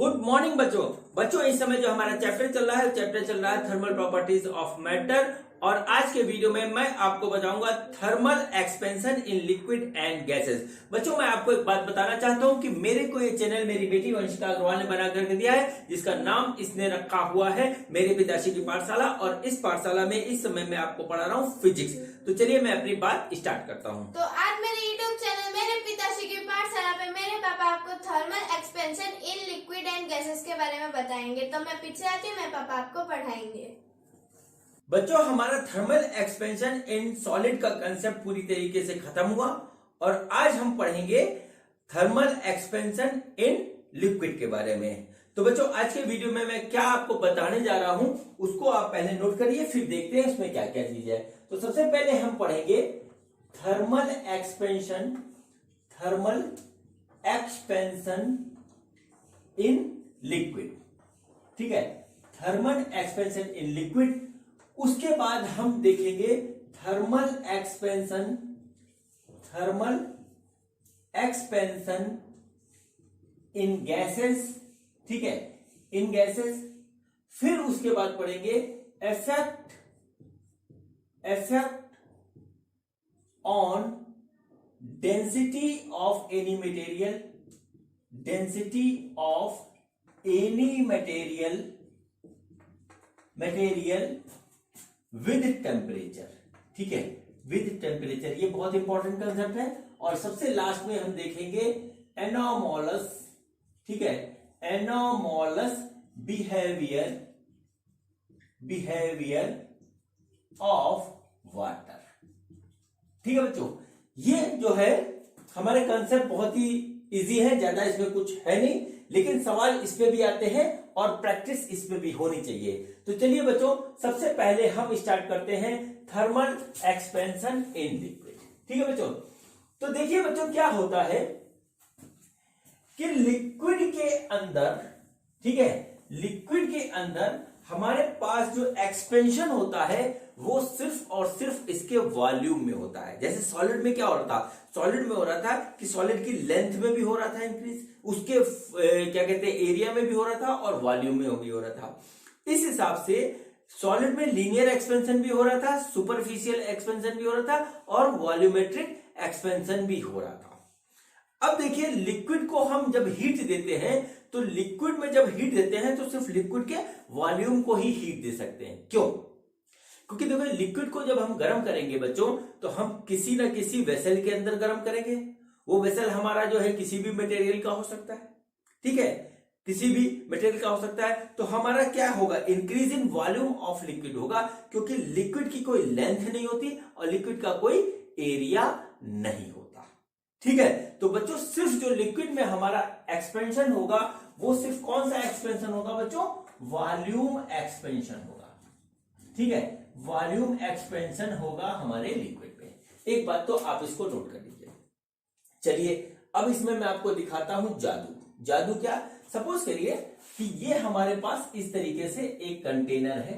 Good morning बच्चों। बच्चों इस समय जो हमारा चैप्टर चल रहा है थर्मल प्रॉपर्टीज ऑफ मैटर। और आज के वीडियो में मैं आपको बताऊंगा thermal expansion in liquid and gases. बच्चों मैं आपको एक बात बताना चाहता हूं कि मेरे को ये चैनल मेरी बेटी वंशिका अग्रवाल ने बना करके दिया है, जिसका नाम इसने रखा हुआ है मेरे पिताश्री की पाठशाला। और इस पाठशाला में इस समय मैं आपको पढ़ा रहा हूँ फिजिक्स। तो चलिए मैं अपनी बात स्टार्ट करता हूँ। तो आज मेरे यूट्यूब चैनल मेरे पिताश्री की पाठशाला पे मेरे पापा आपको thermal expansion in liquid and gases के बारे में बताएंगे। तो मैं पीछे आती हूँ, मेरे पापा आपको पढ़ाएंगे। बच्चों हमारा थर्मल एक्सपेंशन इन सॉलिड का कंसेप्ट पूरी तरीके से खत्म हुआ और आज हम पढ़ेंगे थर्मल एक्सपेंशन इन लिक्विड के बारे में। तो बच्चों आज के वीडियो में मैं क्या आपको बताने जा रहा हूं उसको आप पहले नोट करिए, फिर देखते हैं इसमें क्या क्या चीज है। तो सबसे पहले हम पढ़ेंगे थर्मल एक्सपेंशन इन लिक्विड। ठीक है, थर्मल एक्सपेंशन इन लिक्विड। उसके बाद हम देखेंगे थर्मल एक्सपेंशन इन गैसेस। ठीक है, इन गैसेस। फिर उसके बाद पढ़ेंगे effect on density of any material with temperature. ठीक है, विद टेम्परेचर ये बहुत इंपॉर्टेंट कंसेप्ट है। और सबसे लास्ट में हम देखेंगे एनोमोलस। ठीक है, एनोमोलस बिहेवियर ऑफ वाटर। ठीक है बच्चों, ये जो है हमारे कंसेप्ट बहुत ही इजी है, ज्यादा इसमें कुछ है नहीं, लेकिन सवाल इस पे भी आते हैं और प्रैक्टिस इस पे भी होनी चाहिए। तो चलिए बच्चों सबसे पहले हम स्टार्ट करते हैं थर्मल एक्सपेंशन इन लिक्विड। ठीक है बच्चों, तो देखिए बच्चों क्या होता है कि लिक्विड के अंदर, ठीक है, लिक्विड के अंदर हमारे पास जो एक्सपेंशन होता है वो सिर्फ और सिर्फ इसके वॉल्यूम में होता है। जैसे सॉलिड में क्या हो रहा था, सॉलिड में हो रहा था कि सॉलिड की लेंथ में भी हो रहा था इंक्रीज, उसके क्या कहते हैं एरिया में भी हो रहा था और वॉल्यूम में भी हो रहा था। इस हिसाब से सॉलिड में लीनियर एक्सपेंशन भी हो रहा था, सुपरफिशियल एक्सपेंशन भी हो रहा था और वॉल्यूमेट्रिक एक्सपेंशन भी हो रहा था। अब देखिए लिक्विड को हम जब हीट देते हैं तो लिक्विड में जब हीट देते हैं तो सिर्फ लिक्विड के वॉल्यूम को ही हीट दे सकते हैं। क्यों? क्योंकि देखो लिक्विड को जब हम गर्म करेंगे बच्चों तो हम किसी ना किसी वेसल के अंदर गर्म करेंगे। वो वेसल हमारा जो है किसी भी मटेरियल का हो सकता है। ठीक है, किसी भी मटेरियल का हो सकता है। तो हमारा क्या होगा, increase in volume of liquid होगा, क्योंकि लिक्विड की कोई लेंथ नहीं होती और लिक्विड का कोई एरिया नहीं होता। ठीक है, तो बच्चों सिर्फ जो लिक्विड में हमारा एक्सपेंशन होगा वो सिर्फ कौन सा एक्सपेंशन होगा बच्चों, वॉल्यूम एक्सपेंशन होगा। ठीक है, वॉल्यूम एक्सपेंशन होगा हमारे लिक्विड पे। एक बात तो आप इसको नोट कर लीजिए। चलिए अब इसमें मैं आपको दिखाता हूं जादू। जादू क्या, सपोज करिए कि ये हमारे पास इस तरीके से एक कंटेनर है।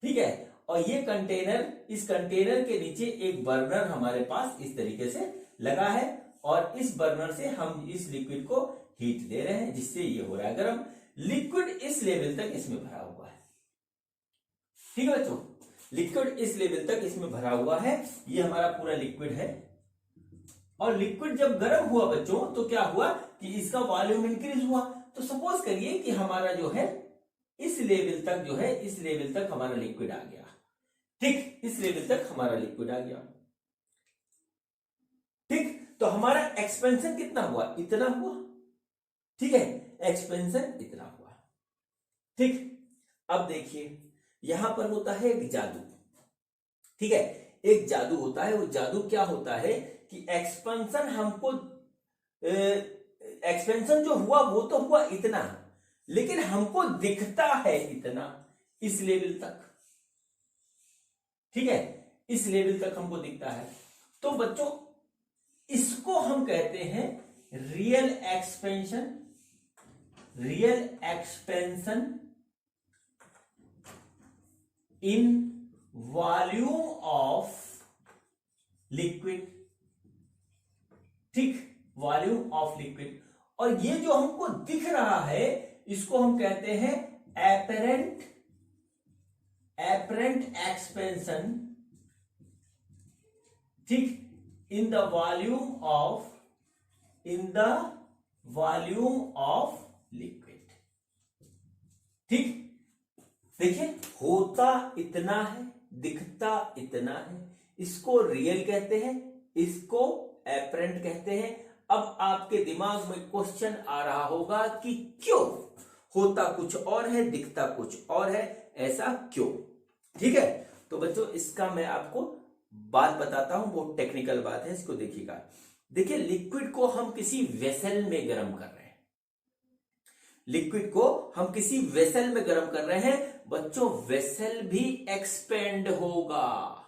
ठीक है, और ये कंटेनर, इस कंटेनर के नीचे एक बर्नर हमारे पास इस तरीके से लगा है और इस बर्नर से हम इस लिक्विड को हीट दे रहे हैं जिससे ये हो रहा है गर्म। लिक्विड इस लेवल तक इसमें भरा हुआ है। ठीक है बच्चों, लिक्विड इस लेवल तक इसमें भरा हुआ है, ये हमारा पूरा लिक्विड है। और लिक्विड जब गर्म हुआ बच्चों तो क्या हुआ कि इसका वॉल्यूम इंक्रीज हुआ। तो सपोज करिए कि हमारा जो है इस लेवल तक, जो है इस लेवल तक हमारा लिक्विड आ गया। ठीक, इस लेवल तक हमारा लिक्विड आ गया। ठीक, तो हमारा एक्सपेंशन कितना हुआ, इतना हुआ। ठीक है, एक्सपेंशन इतना हुआ। ठीक, अब देखिए यहां पर होता है एक जादू। ठीक है, एक जादू होता है। वो जादू क्या होता है कि एक्सपेंशन हमको, एक्सपेंशन जो हुआ वो तो हुआ इतना, लेकिन हमको दिखता है इतना, इस लेवल तक। ठीक है, इस लेवल तक हमको दिखता है। तो बच्चों इसको हम कहते हैं real expansion in volume of liquid. ठीक, वॉल्यूम ऑफ लिक्विड। और ये जो हमको दिख रहा है इसको हम कहते हैं एपरेंट एक्सपेंशन, ठीक, in the volume of liquid. ठीक, देखिए होता इतना है, दिखता इतना है, इसको रियल कहते हैं, इसको एपरेंट कहते हैं। अब आपके दिमाग में क्वेश्चन आ रहा होगा कि क्यों होता कुछ और है, दिखता कुछ और है, ऐसा क्यों? ठीक है, तो बच्चों इसका मैं आपको बात बताता हूं, वो टेक्निकल बात है, इसको देखिएगा। देखिए लिक्विड को हम किसी वेसल में गर्म कर रहे हैं, लिक्विड को हम किसी वेसल में गर्म कर रहे हैं बच्चों, वेसल भी एक्सपेंड होगा।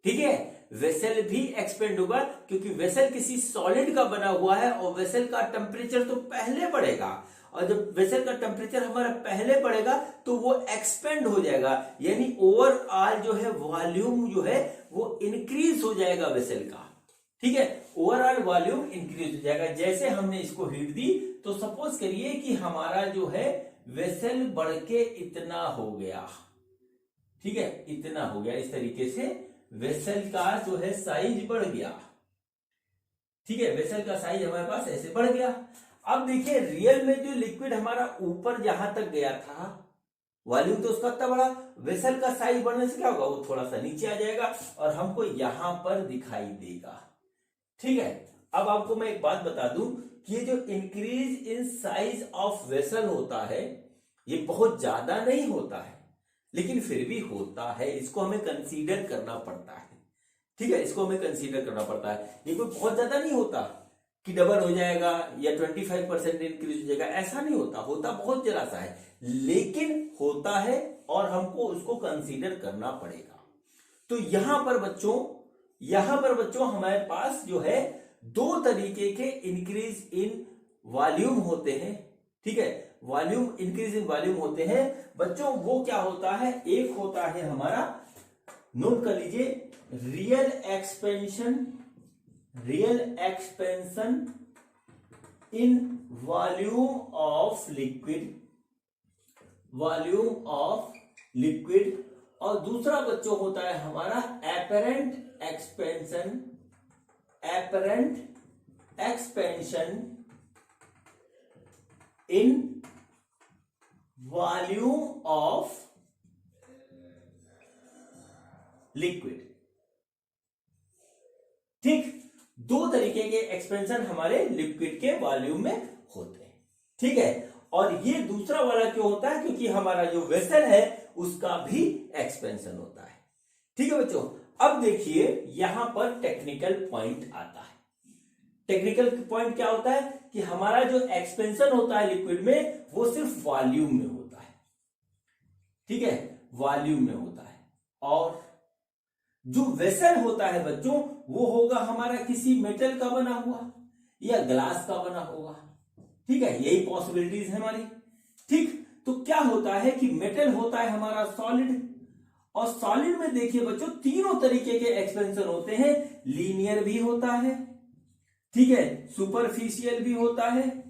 ठीक है, वेसल भी एक्सपेंड होगा क्योंकि वेसल किसी सॉलिड का बना हुआ है और वेसल का टेम्परेचर तो पहले बढ़ेगा, और जब वेसल का टेम्परेचर हमारा पहले बढ़ेगा तो वो एक्सपेंड हो जाएगा, यानी ओवरऑल जो है वॉल्यूम जो है वो इंक्रीज हो जाएगा वेसल का। ठीक है, ओवरऑल वॉल्यूम इंक्रीज हो जाएगा। जैसे हमने इसको हीट दी तो सपोज करिए कि हमारा जो है वेसल बढ़ के इतना हो गया, ठीक है, इतना हो गया, इस तरीके से वेसल का जो है साइज बढ़ गया। ठीक है, वेसल का साइज हमारे पास ऐसे बढ़ गया। अब देखिए रियल में जो लिक्विड हमारा ऊपर जहां तक गया था वॉल्यूम तो उसका इतना बड़ा, वेसल का साइज बढ़ने से क्या होगा, वो थोड़ा सा नीचे आ जाएगा और हमको यहां पर दिखाई देगा। ठीक है, अब आपको मैं एक बात बता दूं कि ये जो increase in size of vessel होता है ये बहुत ज्यादा नहीं होता है, लेकिन फिर भी होता है, इसको हमें कंसीडर करना पड़ता है। ठीक है, इसको हमें कंसीडर करना पड़ता है। ये कोई बहुत ज्यादा नहीं होता कि डबल हो जाएगा या 25% इंक्रीज हो जाएगा, ऐसा नहीं होता, होता बहुत जरा सा है, लेकिन होता है और हमको उसको कंसीडर करना पड़ेगा। तो यहां पर बच्चों हमारे पास जो है दो तरीके के इंक्रीज इन वॉल्यूम होते हैं। ठीक है, वॉल्यूम इंक्रीज इन वॉल्यूम होते हैं बच्चों। वो क्या होता है, एक होता है हमारा, नोट कर लीजिए, real expansion in volume of liquid, और दूसरा बच्चों होता है हमारा apparent expansion in volume of liquid. ठीक, दो तरीके के एक्सपेंशन हमारे लिक्विड के वॉल्यूम में होते हैं। ठीक है, और ये दूसरा वाला क्यों होता है, क्योंकि हमारा जो वेसल है उसका भी एक्सपेंशन होता है। ठीक है बच्चों, अब देखिए यहां पर टेक्निकल पॉइंट आता है। टेक्निकल पॉइंट क्या होता है कि हमारा जो एक्सपेंशन होता है लिक्विड में वो सिर्फ वॉल्यूम में होता है। ठीक है, वॉल्यूम में होता है, और जो वेसल होता है बच्चों वो होगा हमारा किसी मेटल का बना हुआ या ग्लास का बना होगा। ठीक है, यही पॉसिबिलिटीज है हमारी। ठीक, तो क्या होता है कि मेटल होता है हमारा सॉलिड, और सॉलिड में देखिए बच्चों तीनों तरीके के एक्सपेंशन होते हैं, लीनियर भी होता है, ठीक है, सुपरफिशियल भी होता है,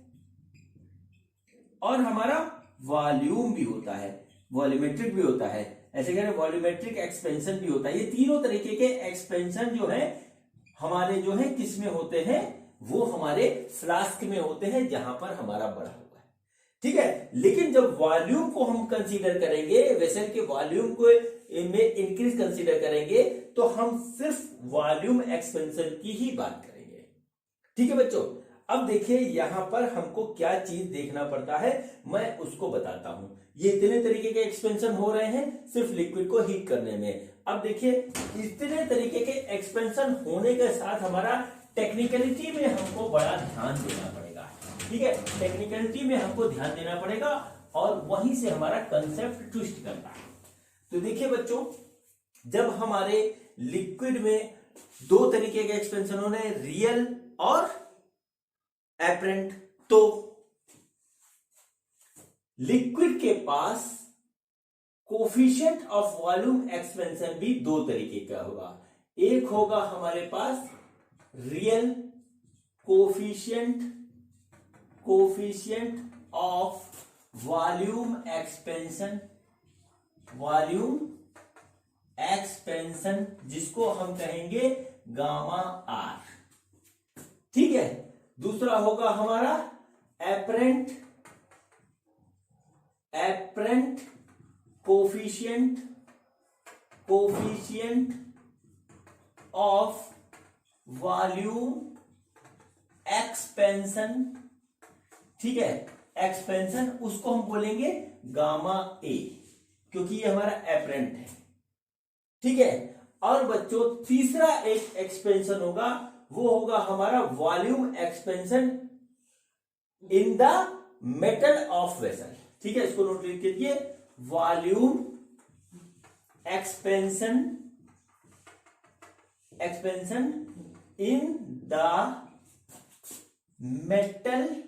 और हमारा वॉल्यूम भी होता है, वॉल्यूमेट्रिक भी होता है, ऐसे कह रहे वॉल्यूमेट्रिक एक्सपेंशन भी होता है। ये तीनों तरीके के एक्सपेंशन जो है हमारे जो है किस में होते हैं, वो हमारे फ्लास्क में होते हैं जहां पर हमारा बड़ा हुआ है। ठीक है, लेकिन जब वॉल्यूम को हम कंसीडर करेंगे, वेसल के वॉल्यूम को में इंक्रीज कंसीडर करेंगे तो हम सिर्फ वॉल्यूम एक्सपेंशन की ही बात करेंगे। ठीक है बच्चों, अब देखिए यहां पर हमको क्या चीज देखना पड़ता है, मैं उसको बताता हूं। ये इतने तरीके के एक्सपेंशन हो रहे हैं सिर्फ लिक्विड को हीट करने में। अब देखिए इतने तरीके के एक्सपेंशन होने के साथ हमारा टेक्निकलिटी में हमको बड़ा ध्यान देना पड़ेगा। ठीक है, टेक्निकलिटी में हमको ध्यान देना पड़ेगा और वहीं से हमारा कंसेप्ट ट्विस्ट करता है। तो देखिए बच्चों, जब हमारे लिक्विड में दो तरीके के एक्सपेंशन हो रहे हैं, रियल और एपरेंट, तो लिक्विड के पास कोफिशिएंट ऑफ वॉल्यूम एक्सपेंशन भी दो तरीके का होगा। एक होगा हमारे पास real coefficient of volume expansion जिसको हम कहेंगे गामा आर। ठीक है, दूसरा होगा हमारा apparent coefficient of volume expansion. ठीक है, एक्सपेंशन उसको हम बोलेंगे गामा ए, क्योंकि ये हमारा एपरेंट है। ठीक है, और बच्चों तीसरा एक एक्सपेंशन होगा, वो होगा हमारा volume expansion in the metal of vessel. ठीक है, इसको नोट लिख लीजिए, volume expansion in the metal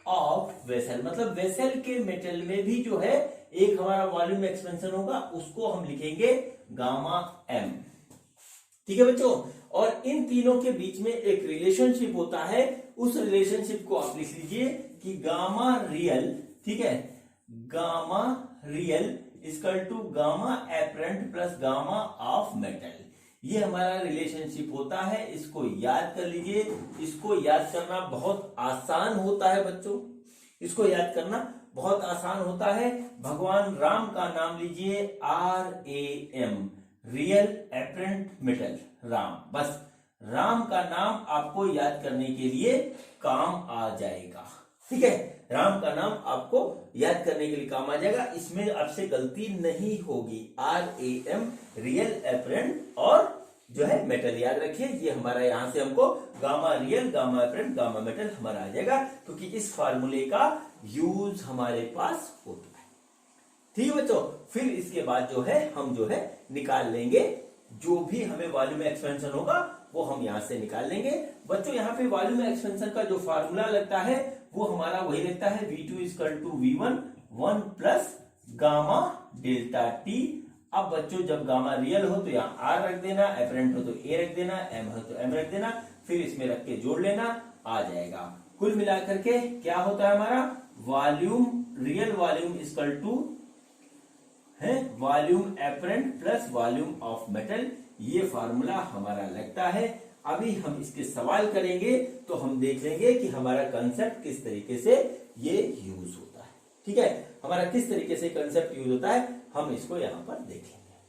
of vessel, मतलब वेसल के मेटल में भी जो है एक हमारा वॉल्यूम एक्सपेंशन होगा, उसको हम लिखेंगे गामा एम। ठीक है बच्चों, और इन तीनों के बीच में एक रिलेशनशिप होता है, उस रिलेशनशिप को आप लिख लीजिए कि गामा रियल। ठीक है, gamma real equal to gamma apparent plus gamma of metal, ये हमारा रिलेशनशिप होता है। इसको याद कर लीजिए, इसको याद करना बहुत आसान होता है बच्चों, इसको याद करना बहुत आसान होता है। भगवान राम का नाम लीजिए, RAM, real apparent metal Ram, बस राम का नाम आपको याद करने के लिए काम आ जाएगा। ठीक है, राम का नाम आपको याद करने के लिए काम आ जाएगा, इसमें आपसे गलती नहीं होगी। RAM, रियल एपरेंट और जो है मेटल याद रखिए, ये हमारा यहां से हमको gamma real, gamma apparent, gamma metal हमारा आ जाएगा, क्योंकि इस फार्मूले का यूज हमारे पास होता है। ठीक है बच्चों, फिर इसके बाद जो है हम जो है निकाल लेंगे, जो भी हमें वॉल्यूम एक्सपेंशन होगा वो हम यहां से निकाल लेंगे। बच्चों यहाँ पे वॉल्यूम एक्सपेंशन का जो फार्मूला लगता है वो हमारा वही लगता है, V2 equal to V1 1 plus gamma delta T. अब बच्चों जब गामा रियल हो तो यहाँ R रख देना, एपरेंट हो तो A रख देना, M हो तो M रख देना, फिर इसमें रख के जोड़ लेना, आ जाएगा। कुल मिलाकर के क्या होता है हमारा volume, real volume equal to है volume apparent plus volume of metal, ये फार्मूला हमारा लगता है। अभी हम इसके सवाल करेंगे तो हम देख लेंगे कि हमारा कंसेप्ट किस तरीके से ये यूज होता है। ठीक है, हमारा किस तरीके से कंसेप्ट यूज होता है हम इसको यहां पर देखेंगे।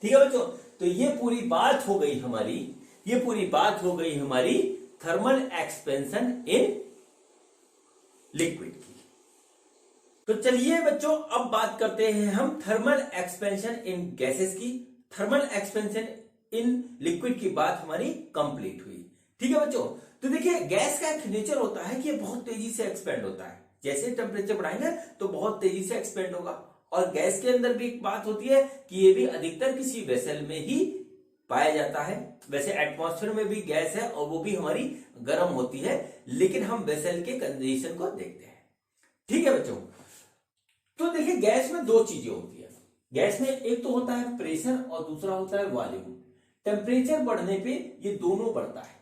ठीक है बच्चों, तो ये पूरी बात हो गई हमारी, ये पूरी बात हो गई हमारी थर्मल एक्सपेंशन इन लिक्विड की। तो चलिए बच्चों अब बात करते हैं हम थर्मल एक्सपेंशन इन गैसेस की। थर्मल एक्सपेंशन इन लिक्विड की बात हमारी कंप्लीट हुई। ठीक है बच्चों, तो देखिए गैस का एक नेचर होता है कि ये बहुत तेजी से एक्सपेंड होता है, जैसे टेम्परेचर बढ़ाएंगे तो बहुत तेजी से एक्सपेंड होगा। और गैस के अंदर भी एक बात होती है कि ये भी अधिकतर किसी वेसल में ही पाया जाता है। वैसे एटमॉस्फेयर में भी गैस है और वो भी हमारी गर्म होती है, लेकिन हम वेसल के कंडीशन को देखते हैं। ठीक है बच्चों, तो देखिए गैस में दो चीजें होती है। गैस में एक तो होता है प्रेशर और दूसरा होता है वॉल्यूम। टेम्परेचर बढ़ने पे ये दोनों बढ़ता है।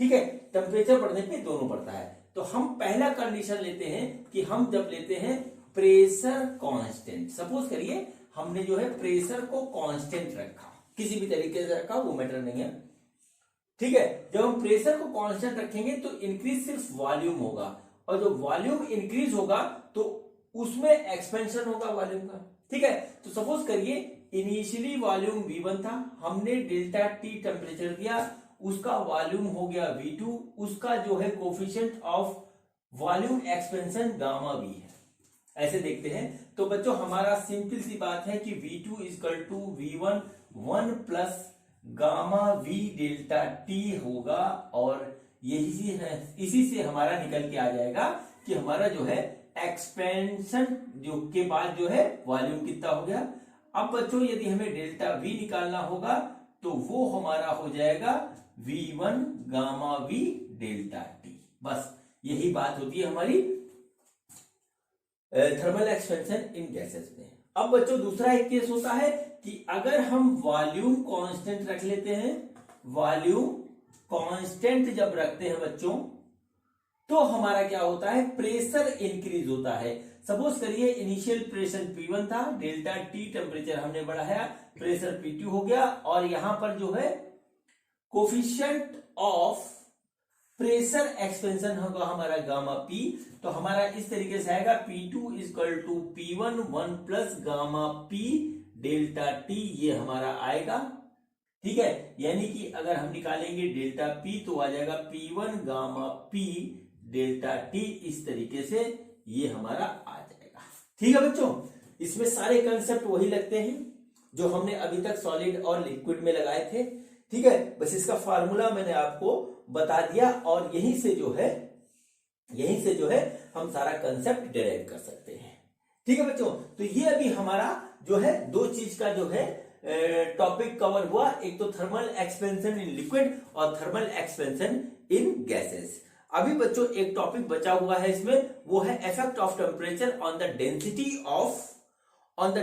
ठीक है, टेम्परेचर बढ़ने पे दोनों बढ़ता है। तो हम पहला कंडीशन लेते हैं कि हम जब लेते हैं प्रेशर कांस्टेंट, सपोज करिए हमने जो है प्रेशर को कांस्टेंट रखा, किसी भी तरीके से रखा, वो मैटर नहीं है। ठीक है, जब हम प्रेशर को कांस्टेंट रखेंगे तो इंक्रीज सिर्फ वॉल्यूम होगा, और जब वॉल्यूम इंक्रीज होगा तो उसमें एक्सपेंशन होगा वॉल्यूम का। ठीक है, तो सपोज करिए इनिशियली वॉल्यूम V1 था, हमने डेल्टा टी टेम्परेचर दिया, उसका वॉल्यूम हो गया V2, उसका जो है coefficient of volume expansion gamma V है। ऐसे देखते हैं तो बच्चों हमारा सिंपल सी बात है कि V2 equal to V1 1 plus gamma V delta T होगा, और यही है, इसी से हमारा निकल के आ जाएगा कि हमारा जो है एक्सपेंशन जो के बाद जो है वॉल्यूम कितना हो गया। अब बच्चों यदि हमें डेल्टा V निकालना होगा तो वो हमारा हो जाएगा V1 gamma V delta T. बस यही बात होती है हमारी थर्मल एक्सपेंशन इन गैसेस में। अब बच्चों दूसरा एक केस होता है कि अगर हम वॉल्यूम कांस्टेंट रख लेते हैं, वॉल्यूम कांस्टेंट जब रखते हैं बच्चों तो हमारा क्या होता है, प्रेशर इंक्रीज होता है। सपोज करिए इनिशियल प्रेशर P1 था, डेल्टा T टेम्परेचर हमने बढ़ाया, प्रेशर P2 हो गया, और यहां पर जो है कोफिशिएंट ऑफ प्रेशर एक्सपेंशन होगा हमारा गामा P। तो हमारा इस तरीके से आएगा P2 equal to P1 1 plus gamma P delta T, ये हमारा आएगा। ठीक है, यानी कि अगर हम निकालेंगे डेल्टा P तो आ जाएगा P1 gamma P delta T, इस तरीके से ये हमारा आ जाएगा। ठीक है बच्चों, इसमें सारे कंसेप्ट वही लगते हैं जो हमने अभी तक सॉलिड और लिक्विड में लगाए थे। ठीक है, बस इसका फार्मूला मैंने आपको बता दिया, और यहीं से जो है हम सारा कंसेप्ट डिराइव कर सकते हैं। ठीक है बच्चों, तो ये अभी हमारा जो है दो चीज का जो है टॉपिक कवर हुआ, एक तो थर्मल एक्सपेंशन इन लिक्विड और थर्मल एक्सपेंशन इन गैसेस। अभी बच्चों एक टॉपिक बचा हुआ है इसमें, वो है effect of temperature on the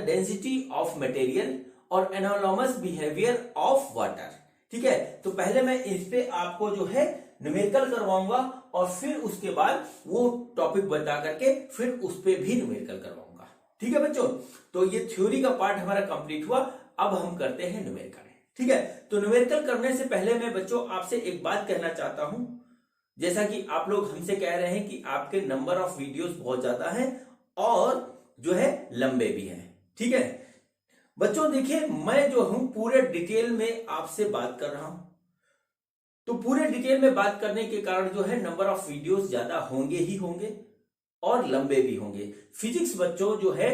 density of material और एनालॉमस बिहेवियर ऑफ वाटर। ठीक है, तो पहले मैं इस पे आपको जो है न्यूमेरिकल करवाऊंगा, और फिर उसके बाद वो टॉपिक बता करके फिर उस पे भी न्यूमेरिकल करवाऊंगा। ठीक है बच्चों, तो ये थ्योरी का पार्ट हमारा कंप्लीट हुआ, अब हम करते हैं न्यूमेरिकल। ठीक है, तो न्यूमेरिकल करने से पहले मैं बच्चों आपसे एक बात कहना चाहता हूं, जैसा कि आप लोग हमसे कह रहे हैं कि आपके नंबर ऑफ वीडियोस बहुत ज्यादा हैं और जो है लंबे भी हैं। ठीक है बच्चों, देखिए मैं जो हूं पूरे डिटेल में आपसे बात कर रहा हूं, तो पूरे डिटेल में बात करने के कारण जो है नंबर ऑफ वीडियोस ज्यादा होंगे ही होंगे और लंबे भी होंगे। फिजिक्स बच्चों जो है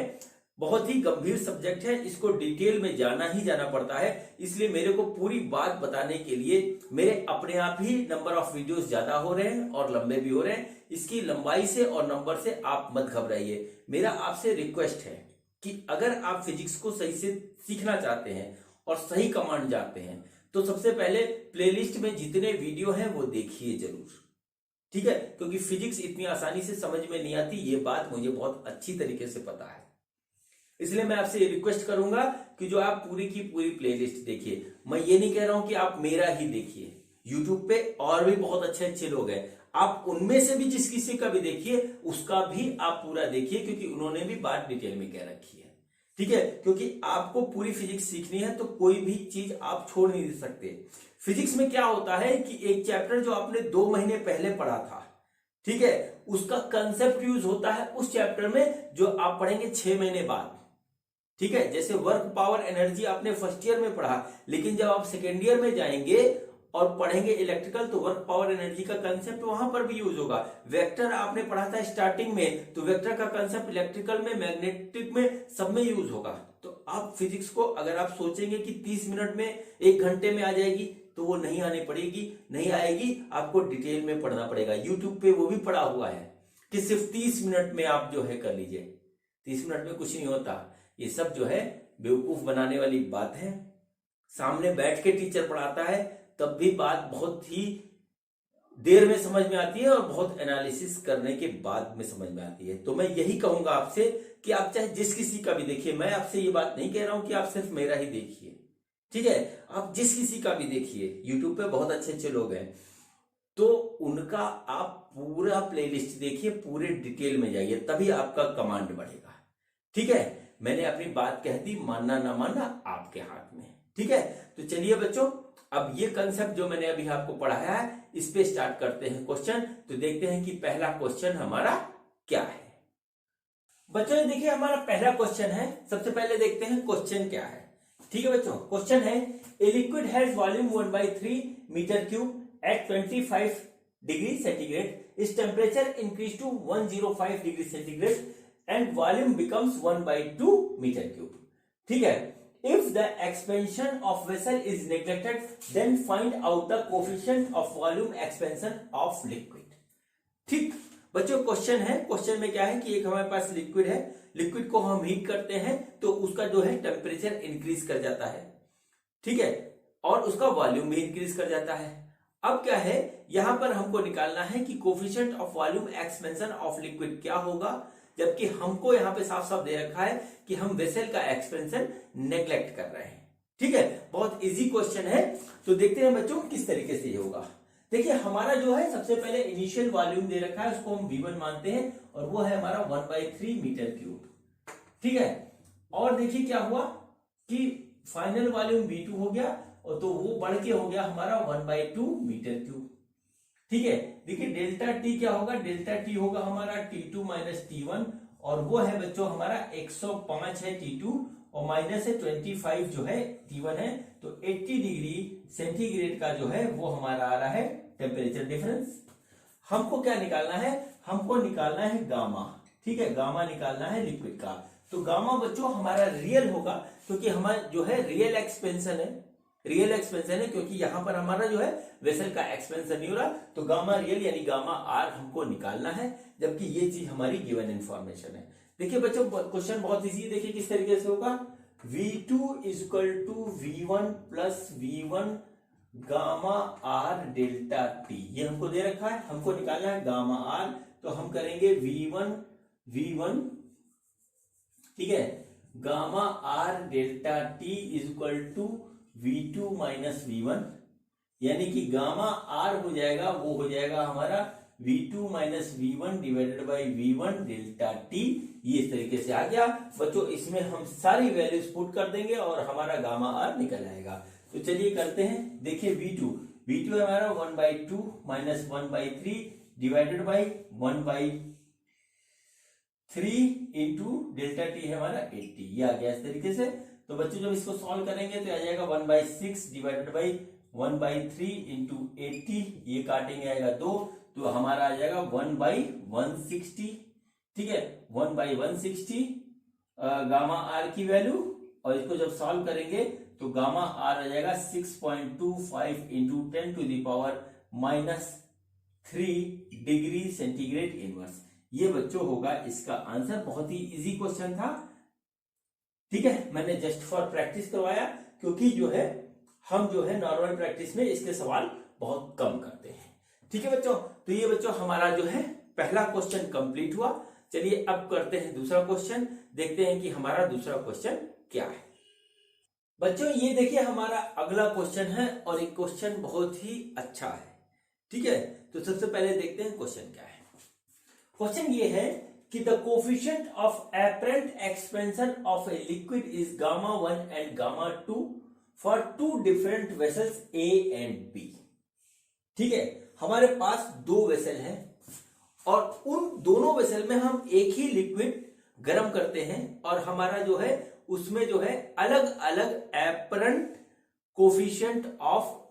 बहुत ही गंभीर सब्जेक्ट है, इसको डिटेल में जाना ही जाना पड़ता है, इसलिए मेरे को पूरी बात बताने के लिए मेरे अपने आप ही नंबर ऑफ वीडियोस ज्यादा हो रहे हैं और लंबे भी हो रहे हैं। इसकी लंबाई से और नंबर से आप मत घबराइए। मेरा आपसे रिक्वेस्ट है कि अगर आप फिजिक्स को सही से सीखना चाहते हैं और सही कमांड जानते हैं तो सबसे पहले प्लेलिस्ट में जितने वीडियो हैं वो देखिए जरूर। ठीक है, क्योंकि फिजिक्स इतनी आसानी से समझ में नहीं आती, ये बात मुझे बहुत अच्छी तरीके से पता है। इसलिए मैं आपसे ये रिक्वेस्ट करूंगा कि जो आप पूरी की पूरी प्लेलिस्ट देखिए। मैं ये नहीं कह रहा हूं कि आप मेरा ही देखिए, यूट्यूब पे और भी बहुत अच्छे अच्छे लोग हैं, आप उनमें से भी जिस किसी का भी देखिए उसका भी आप पूरा देखिए, क्योंकि उन्होंने भी बात डिटेल में कह रखी है। ठीक है, क्योंकि आपको पूरी फिजिक्स सीखनी है तो कोई भी चीज आप छोड़ नहीं सकते। फिजिक्स में क्या होता है कि एक चैप्टर जो आपने 2 महीने पहले पढ़ा था, ठीक है, उसका कंसेप्ट यूज होता है उस चैप्टर में जो आप पढ़ेंगे 6 महीने बाद। ठीक है, जैसे वर्क पावर एनर्जी आपने फर्स्ट ईयर में पढ़ा, लेकिन जब आप सेकेंड ईयर में जाएंगे और पढ़ेंगे इलेक्ट्रिकल तो वर्क पावर एनर्जी का कंसेप्ट वहां पर भी यूज होगा। वेक्टर आपने पढ़ा था स्टार्टिंग में, तो वेक्टर का कंसेप्ट इलेक्ट्रिकल में, मैग्नेटिक में, सब में यूज होगा। तो आप फिजिक्स को अगर आप सोचेंगे कि 30 मिनट में 1 घंटे में आ जाएगी तो वो नहीं नहीं आएगी, आपको डिटेल में पढ़ना पड़ेगा। यूट्यूब पे वो भी पढ़ा हुआ है कि सिर्फ 30 मिनट में आप जो है कर लीजिए। 30 मिनट में कुछ नहीं होता, ये सब जो है बेवकूफ बनाने वाली बात है। सामने बैठ के टीचर पढ़ाता है तब भी बात बहुत ही देर में समझ में आती है और बहुत एनालिसिस करने के बाद में समझ में आती है। तो मैं यही कहूंगा आपसे कि आप चाहे जिस किसी का भी देखिए, मैं आपसे ये बात नहीं कह रहा हूं कि आप सिर्फ मेरा ही देखिए। ठीक है, आप जिस किसी का भी देखिए, यूट्यूब पे बहुत अच्छे अच्छे लोग हैं, तो उनका आप पूरा प्लेलिस्ट देखिए, पूरे डिटेल में जाइए, तभी आपका कमांड बढ़ेगा। ठीक है, मैंने अपनी बात कह दी, मानना ना मानना आपके हाथ में। ठीक है, तो चलिए बच्चों, अब ये कंसेप्ट जो मैंने अभी आपको पढ़ाया है इस पे स्टार्ट करते हैं क्वेश्चन। तो देखते हैं कि पहला क्वेश्चन हमारा क्या है। बच्चों देखिए हमारा पहला क्वेश्चन है, सबसे पहले देखते हैं क्वेश्चन क्या है। ठीक है बच्चों, क्वेश्चन है a liquid has volume 1/3 metre cube at 25 degree centigrade, इस temperature increase to 105 degree centigrade and volume becomes 1/2 metre cube. ठीक है, if the expansion of vessel is neglected then find out the coefficient of volume expansion of liquid। ठीक बच्चों, question है, question में क्या है कि एक हमारे पास लिक्विड है, लिक्विड को हम हीट करते हैं तो उसका जो है टेम्परेचर इंक्रीज कर जाता है। ठीक है, और उसका वॉल्यूम भी इंक्रीज कर जाता है। अब क्या है, यहां पर हमको निकालना है कि coefficient of volume expansion of liquid क्या होगा, जबकि हमको यहां पे साफ साफ दे रखा है कि हम वेसल का एक्सपेंशन नेग्लेक्ट कर रहे हैं। ठीक है, बहुत इजी क्वेश्चन है। तो देखते हैं बच्चों किस तरीके से ये होगा। देखिए हमारा जो है सबसे पहले इनिशियल वॉल्यूम दे रखा है, उसको हम V1 मानते हैं और वो है हमारा 1/3 मीटर क्यूब। ठीक है, और देखिए क्या हुआ कि फाइनल वॉल्यूम V2 हो गया और तो वो बढ़ के हो गया हमारा 1/2 मीटर क्यूब। ठीक है, देखिए डेल्टा टी क्या होगा, डेल्टा टी होगा हमारा T2 माइनस T1 और वो है बच्चों हमारा 105 है T2 और माइनस है 25 जो है T1 है, तो 80 डिग्री सेंटीग्रेड का जो है वो हमारा आ रहा है टेम्परेचर डिफरेंस। हमको क्या निकालना है, हमको निकालना है गामा। ठीक है, गामा निकालना है लिक्विड का। तो गामा बच्चों हमारा रियल होगा क्योंकि हमारा जो है रियल एक्सपेंशन है, रियल एक्सपेंशन है क्योंकि यहां पर हमारा जो है वेसल का एक्सपेंशन नहीं हो रहा, तो गामा रियल यानी गामा आर हमको निकालना है, जबकि ये चीज हमारी गिवन इंफॉर्मेशन है। देखिए बच्चों क्वेश्चन बहुत इजी है, देखिए किस तरीके से होगा, V2 is equal to V1 प्लस V1 gamma R delta T, ये हमको दे रखा है, हमको निकालना है गामा आर। तो हम करेंगे V1 ठीक है, gamma R delta T is equal to V2 minus V1, यानी कि गामा आर हो जाएगा, वो हो जाएगा हमारा V2 minus V1 divided by V1 delta T. ये इस तरीके से आ गया बच्चों, इसमें हम सारी वैल्यूज पुट कर देंगे और हमारा गामा आर निकल आएगा। तो चलिए करते हैं, देखिए V2 है हमारा 1/2 minus 1/3 divided by 1/3 into delta T है हमारा 80, ये आ गया इस तरीके से। तो बच्चों जब इसको सॉल्व करेंगे तो आ जाएगा 1/6 डिवाइडेड बाई 1/3 इंटू 80, ये काटेंगे आएगा 2, तो हमारा आ जाएगा 1/160। ठीक है, 1/160 गामा आर की वैल्यू, और इसको जब सॉल्व करेंगे तो गामा आर आ जाएगा 6.25 into 10 to the power -3 degree centigrade inverse. ये बच्चों होगा इसका आंसर। बहुत ही इजी क्वेश्चन था। ठीक है, मैंने जस्ट फॉर प्रैक्टिस करवाया क्योंकि जो है हम जो है नॉर्मल प्रैक्टिस में इसके सवाल बहुत कम करते हैं। ठीक है बच्चों, तो ये बच्चों हमारा जो है पहला क्वेश्चन कंप्लीट हुआ। चलिए अब करते हैं दूसरा क्वेश्चन, देखते हैं कि हमारा दूसरा क्वेश्चन क्या है। बच्चों ये देखिए हमारा अगला क्वेश्चन है और एक क्वेश्चन बहुत ही अच्छा है। ठीक है, तो सबसे पहले देखते हैं क्वेश्चन क्या है। क्वेश्चन ये है कि the coefficient of apparent expansion of a liquid is gamma 1 and gamma 2 for two different vessels A and B. ठीक है, हमारे पास दो वेसल हैं और उन दोनों वेसल में हम एक ही लिक्विड गर्म करते हैं और हमारा जो है उसमें जो है अलग अलग apparent coefficient of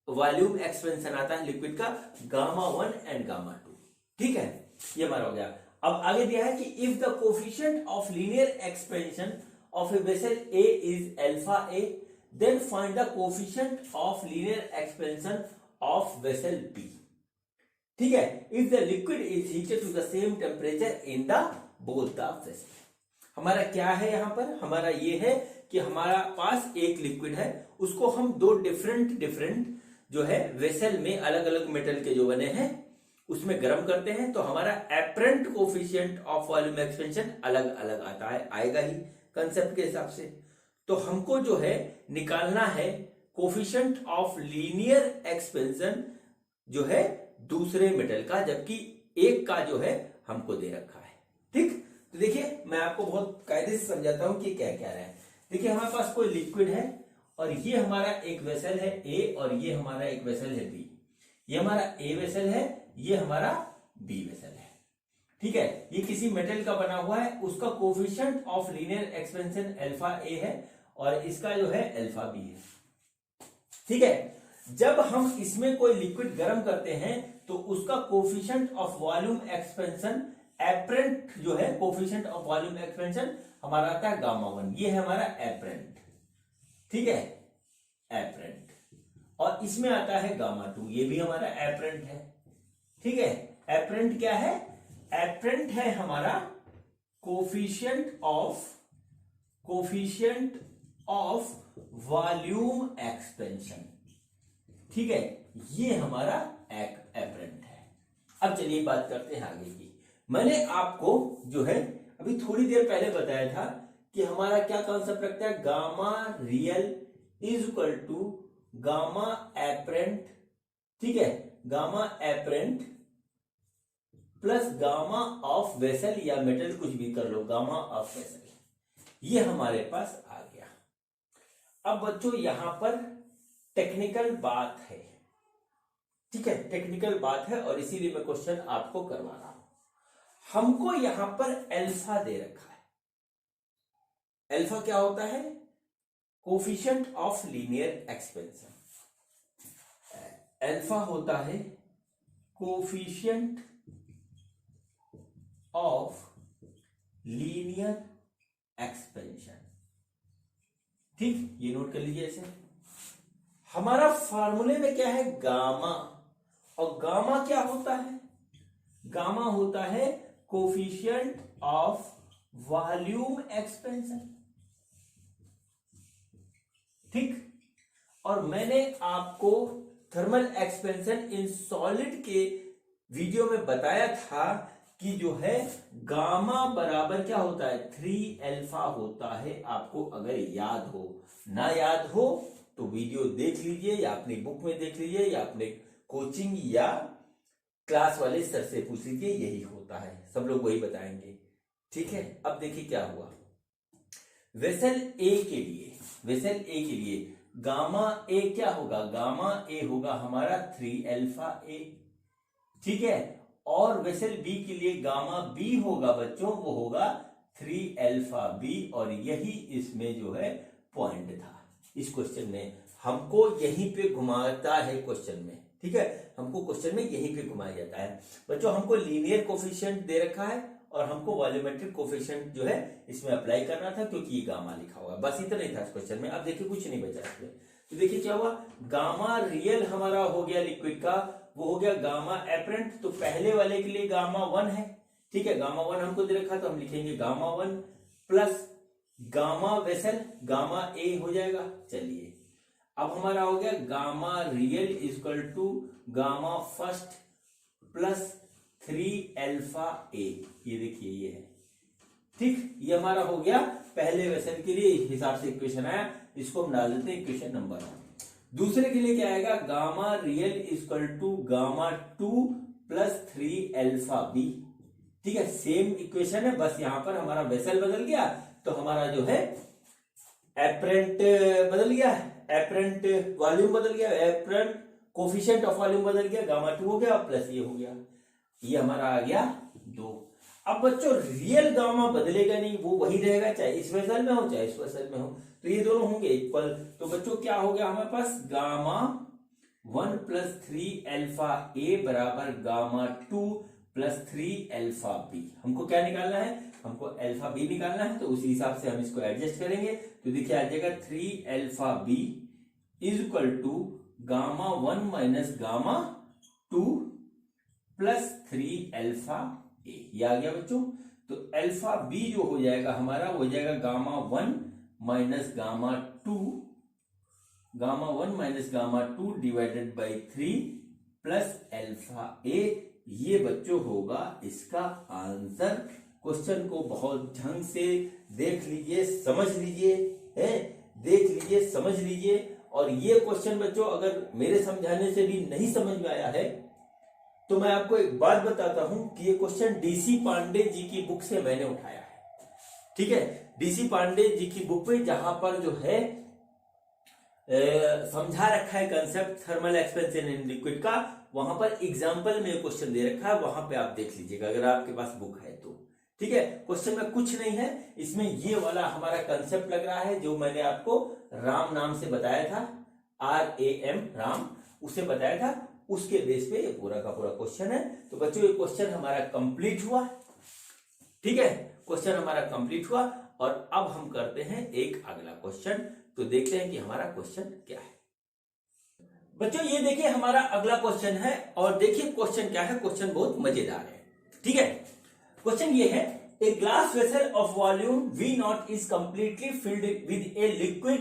volume expansion आता है लिक्विड का, गामा 1 एंड गामा 2। ठीक है, ये हमारा हो गया। अब आगे दिया है कि if the coefficient of linear expansion of a vessel A is alpha A, then find the coefficient of linear expansion of vessel B. ठीक है, if the liquid is heated to the same temperature in the both the vessel. हमारा क्या है यहां पर, हमारा ये है कि हमारा पास एक लिक्विड है, उसको हम दो डिफरेंट जो है वेसल में अलग अलग मेटल के जो बने हैं उसमें गर्म करते हैं, तो हमारा apparent coefficient of volume expansion अलग अलग आता है, आएगा ही कंसेप्ट के हिसाब से। तो हमको जो है निकालना है कोफिशिएंट ऑफ लीनियर एक्सपेंशन जो है दूसरे मेटल का, जबकि एक का जो है हमको दे रखा है। ठीक, तो देखिए मैं आपको बहुत कायदे से समझाता हूं कि क्या क्या है। देखिए हमारे पास कोई लिक्विड है और ये हमारा एक वेसल है ए और ये हमारा एक वेसल है बी। ये हमारा ए वेसल है, ये हमारा बी वेसल है। ठीक है, ये किसी मेटल का बना हुआ है, उसका coefficient of linear expansion alpha a है और इसका जो है अल्फा बी है। ठीक है, जब हम इसमें कोई लिक्विड गर्म करते हैं तो उसका coefficient of volume expansion apparent जो है, कोफिशिएंट ऑफ वॉल्यूम एक्सपेंशन हमारा आता है गामा 1, ये है हमारा एपरेंट। ठीक है, एपरेंट, और इसमें आता है गामा 2, ये भी हमारा एपरेंट है। ठीक है, एपरेंट क्या है, एपरेंट है हमारा कोफिशिएंट ऑफ वॉल्यूम एक्सपेंशन। ठीक है, ये हमारा एपरेंट है। अब चलिए बात करते हैं आगे की। मैंने आपको जो है अभी थोड़ी देर पहले बताया था कि हमारा क्या कॉन्सेप्ट रखता है, gamma real is equal to gamma apparent. ठीक है, gamma apparent plus gamma of vessel या मेटल, कुछ भी कर लो, गामा ऑफ वेसल, ये हमारे पास आ गया। अब बच्चों यहां पर टेक्निकल बात है, ठीक है, टेक्निकल बात है और इसीलिए मैं क्वेश्चन आपको करवा रहा हूं। हमको यहां पर अल्फा दे रखा है। अल्फा क्या होता है? Coefficient of linear expansion. Alpha होता है कोफिशिएंट ऑफ लीनियर एक्सपेंशन, ठीक, ये नोट कर लीजिए ऐसे। हमारा फार्मूले में क्या है? गामा, और गामा क्या होता है? गामा होता है कोफिशिएंट ऑफ वॉल्यूम एक्सपेंशन, ठीक। और मैंने आपको थर्मल एक्सपेंशन इन सॉलिड के वीडियो में बताया था कि जो है गामा बराबर क्या होता है? 3 अल्फा होता है। आपको अगर याद हो, ना याद हो तो वीडियो देख लीजिए या अपनी बुक में देख लीजिए या अपने कोचिंग या क्लास वाले सर से पूछ लीजिए, यही होता है, सब लोग वही बताएंगे, ठीक है। अब देखिए क्या हुआ। वेसल ए के लिए गामा ए क्या होगा? गामा ए होगा हमारा 3 अल्फा ए, ठीक है। और वेसल बी के लिए गामा बी होगा बच्चों, वो होगा 3 अल्फा बी, और यही इसमें जो है पॉइंट था। इस क्वेश्चन में हमको यहीं पे घुमाता है क्वेश्चन में, ठीक है, हमको क्वेश्चन में यहीं पे घुमाया जाता है बच्चों। हमको लीनियर कोफिशिएंट दे रखा है और हमको वॉल्यूमेट्रिक कोफिशिएंट जो है इसमें अप्लाई करना था, क्योंकि ये गामा लिखा हुआ, बस इतना ही था इस क्वेश्चन में। अब देखिए कुछ नहीं बचा इसमें, तो देखिए क्या हुआ। गामा रियल हमारा हो गया लिक्विड का, वो हो गया गामा एपरेंट, तो पहले वाले के लिए गामा 1 है, ठीक है। गामा 1 हमको दे रखा, तो हम लिखेंगे gamma 1 plus gamma vessel, gamma a हो जाएगा। चलिए अब हमारा हो गया gamma real equal to gamma first plus 3 alpha a, ये देखिए ये है, ठीक। ये हमारा हो गया पहले वेसल के लिए, इस हिसाब से इक्वेशन आया, इसको हम डाल देते हैं इक्वेशन नंबर 1। दूसरे के लिए क्या आएगा? Gamma real equal to gamma 2 plus 3 alpha B, ठीक है। सेम इक्वेशन है, बस यहां पर हमारा वेसल बदल गया, तो हमारा जो है एपरेंट बदल गया, एपरेंट वॉल्यूम बदल गया, एपरेंट कोफिशिएंट ऑफ वॉल्यूम बदल गया, गामा 2 हो गया प्लस ये हो गया, ये हमारा आ गया 2। अब बच्चों रियल गामा बदलेगा नहीं, वो वही रहेगा, चाहे इस वेसल में हो चाहे इस वेसल में हो, तो ये दोनों होंगे इक्वल। तो बच्चों क्या हो गया हमारे पास? गामा 1 प्लस 3 अल्फा ए बराबर गामा 2 प्लस 3 अल्फा बी। हमको क्या निकालना है? हमको अल्फा बी निकालना है, तो उसी हिसाब से हम इसको एडजस्ट करेंगे। तो देखिए आ जाएगा 3 alpha b is equal to gamma 1 minus gamma 2 plus 3 alpha a, ये आ गया बच्चों। तो अल्फा बी जो हो जाएगा हमारा, वो हो जाएगा gamma 1 minus gamma 2, gamma 1 minus gamma 2 divided by 3 plus alpha a, ये बच्चों होगा इसका आंसर। क्वेश्चन को बहुत ढंग से देख लीजिए, समझ लीजिए, है, देख लीजिए, समझ लीजिए। और ये क्वेश्चन बच्चों अगर मेरे समझाने से भी नहीं समझ में आया है, तो मैं आपको एक बात बताता हूं कि ये क्वेश्चन डीसी पांडे जी की बुक से मैंने उठाया है, ठीक है। डीसी पांडे जी की बुक में जहां पर जो है समझा रखा है concept thermal expansion in liquid का, वहां पर एग्जांपल में क्वेश्चन दे रखा है, वहां पे आप देख लीजिएगा अगर आपके पास बुक है तो, ठीक है। क्वेश्चन में कुछ नहीं है, इसमें ये वाला हमारा कंसेप्ट लग रहा है जो मैंने आपको राम नाम से बताया था, RAM राम, उसे बताया था, उसके बेस पे ये पूरा का पूरा क्वेश्चन है। तो बच्चों ये क्वेश्चन हमारा कंप्लीट हुआ, ठीक है, क्वेश्चन हमारा कंप्लीट हुआ। और अब हम करते हैं एक अगला क्वेश्चन, तो देखते हैं कि हमारा क्वेश्चन क्या है। बच्चों ये देखिए हमारा अगला क्वेश्चन है, और देखिए क्वेश्चन क्या है, क्वेश्चन बहुत मजेदार है, ठीक है। क्वेश्चन ये है, a glass vessel of volume V0 is completely filled with a liquid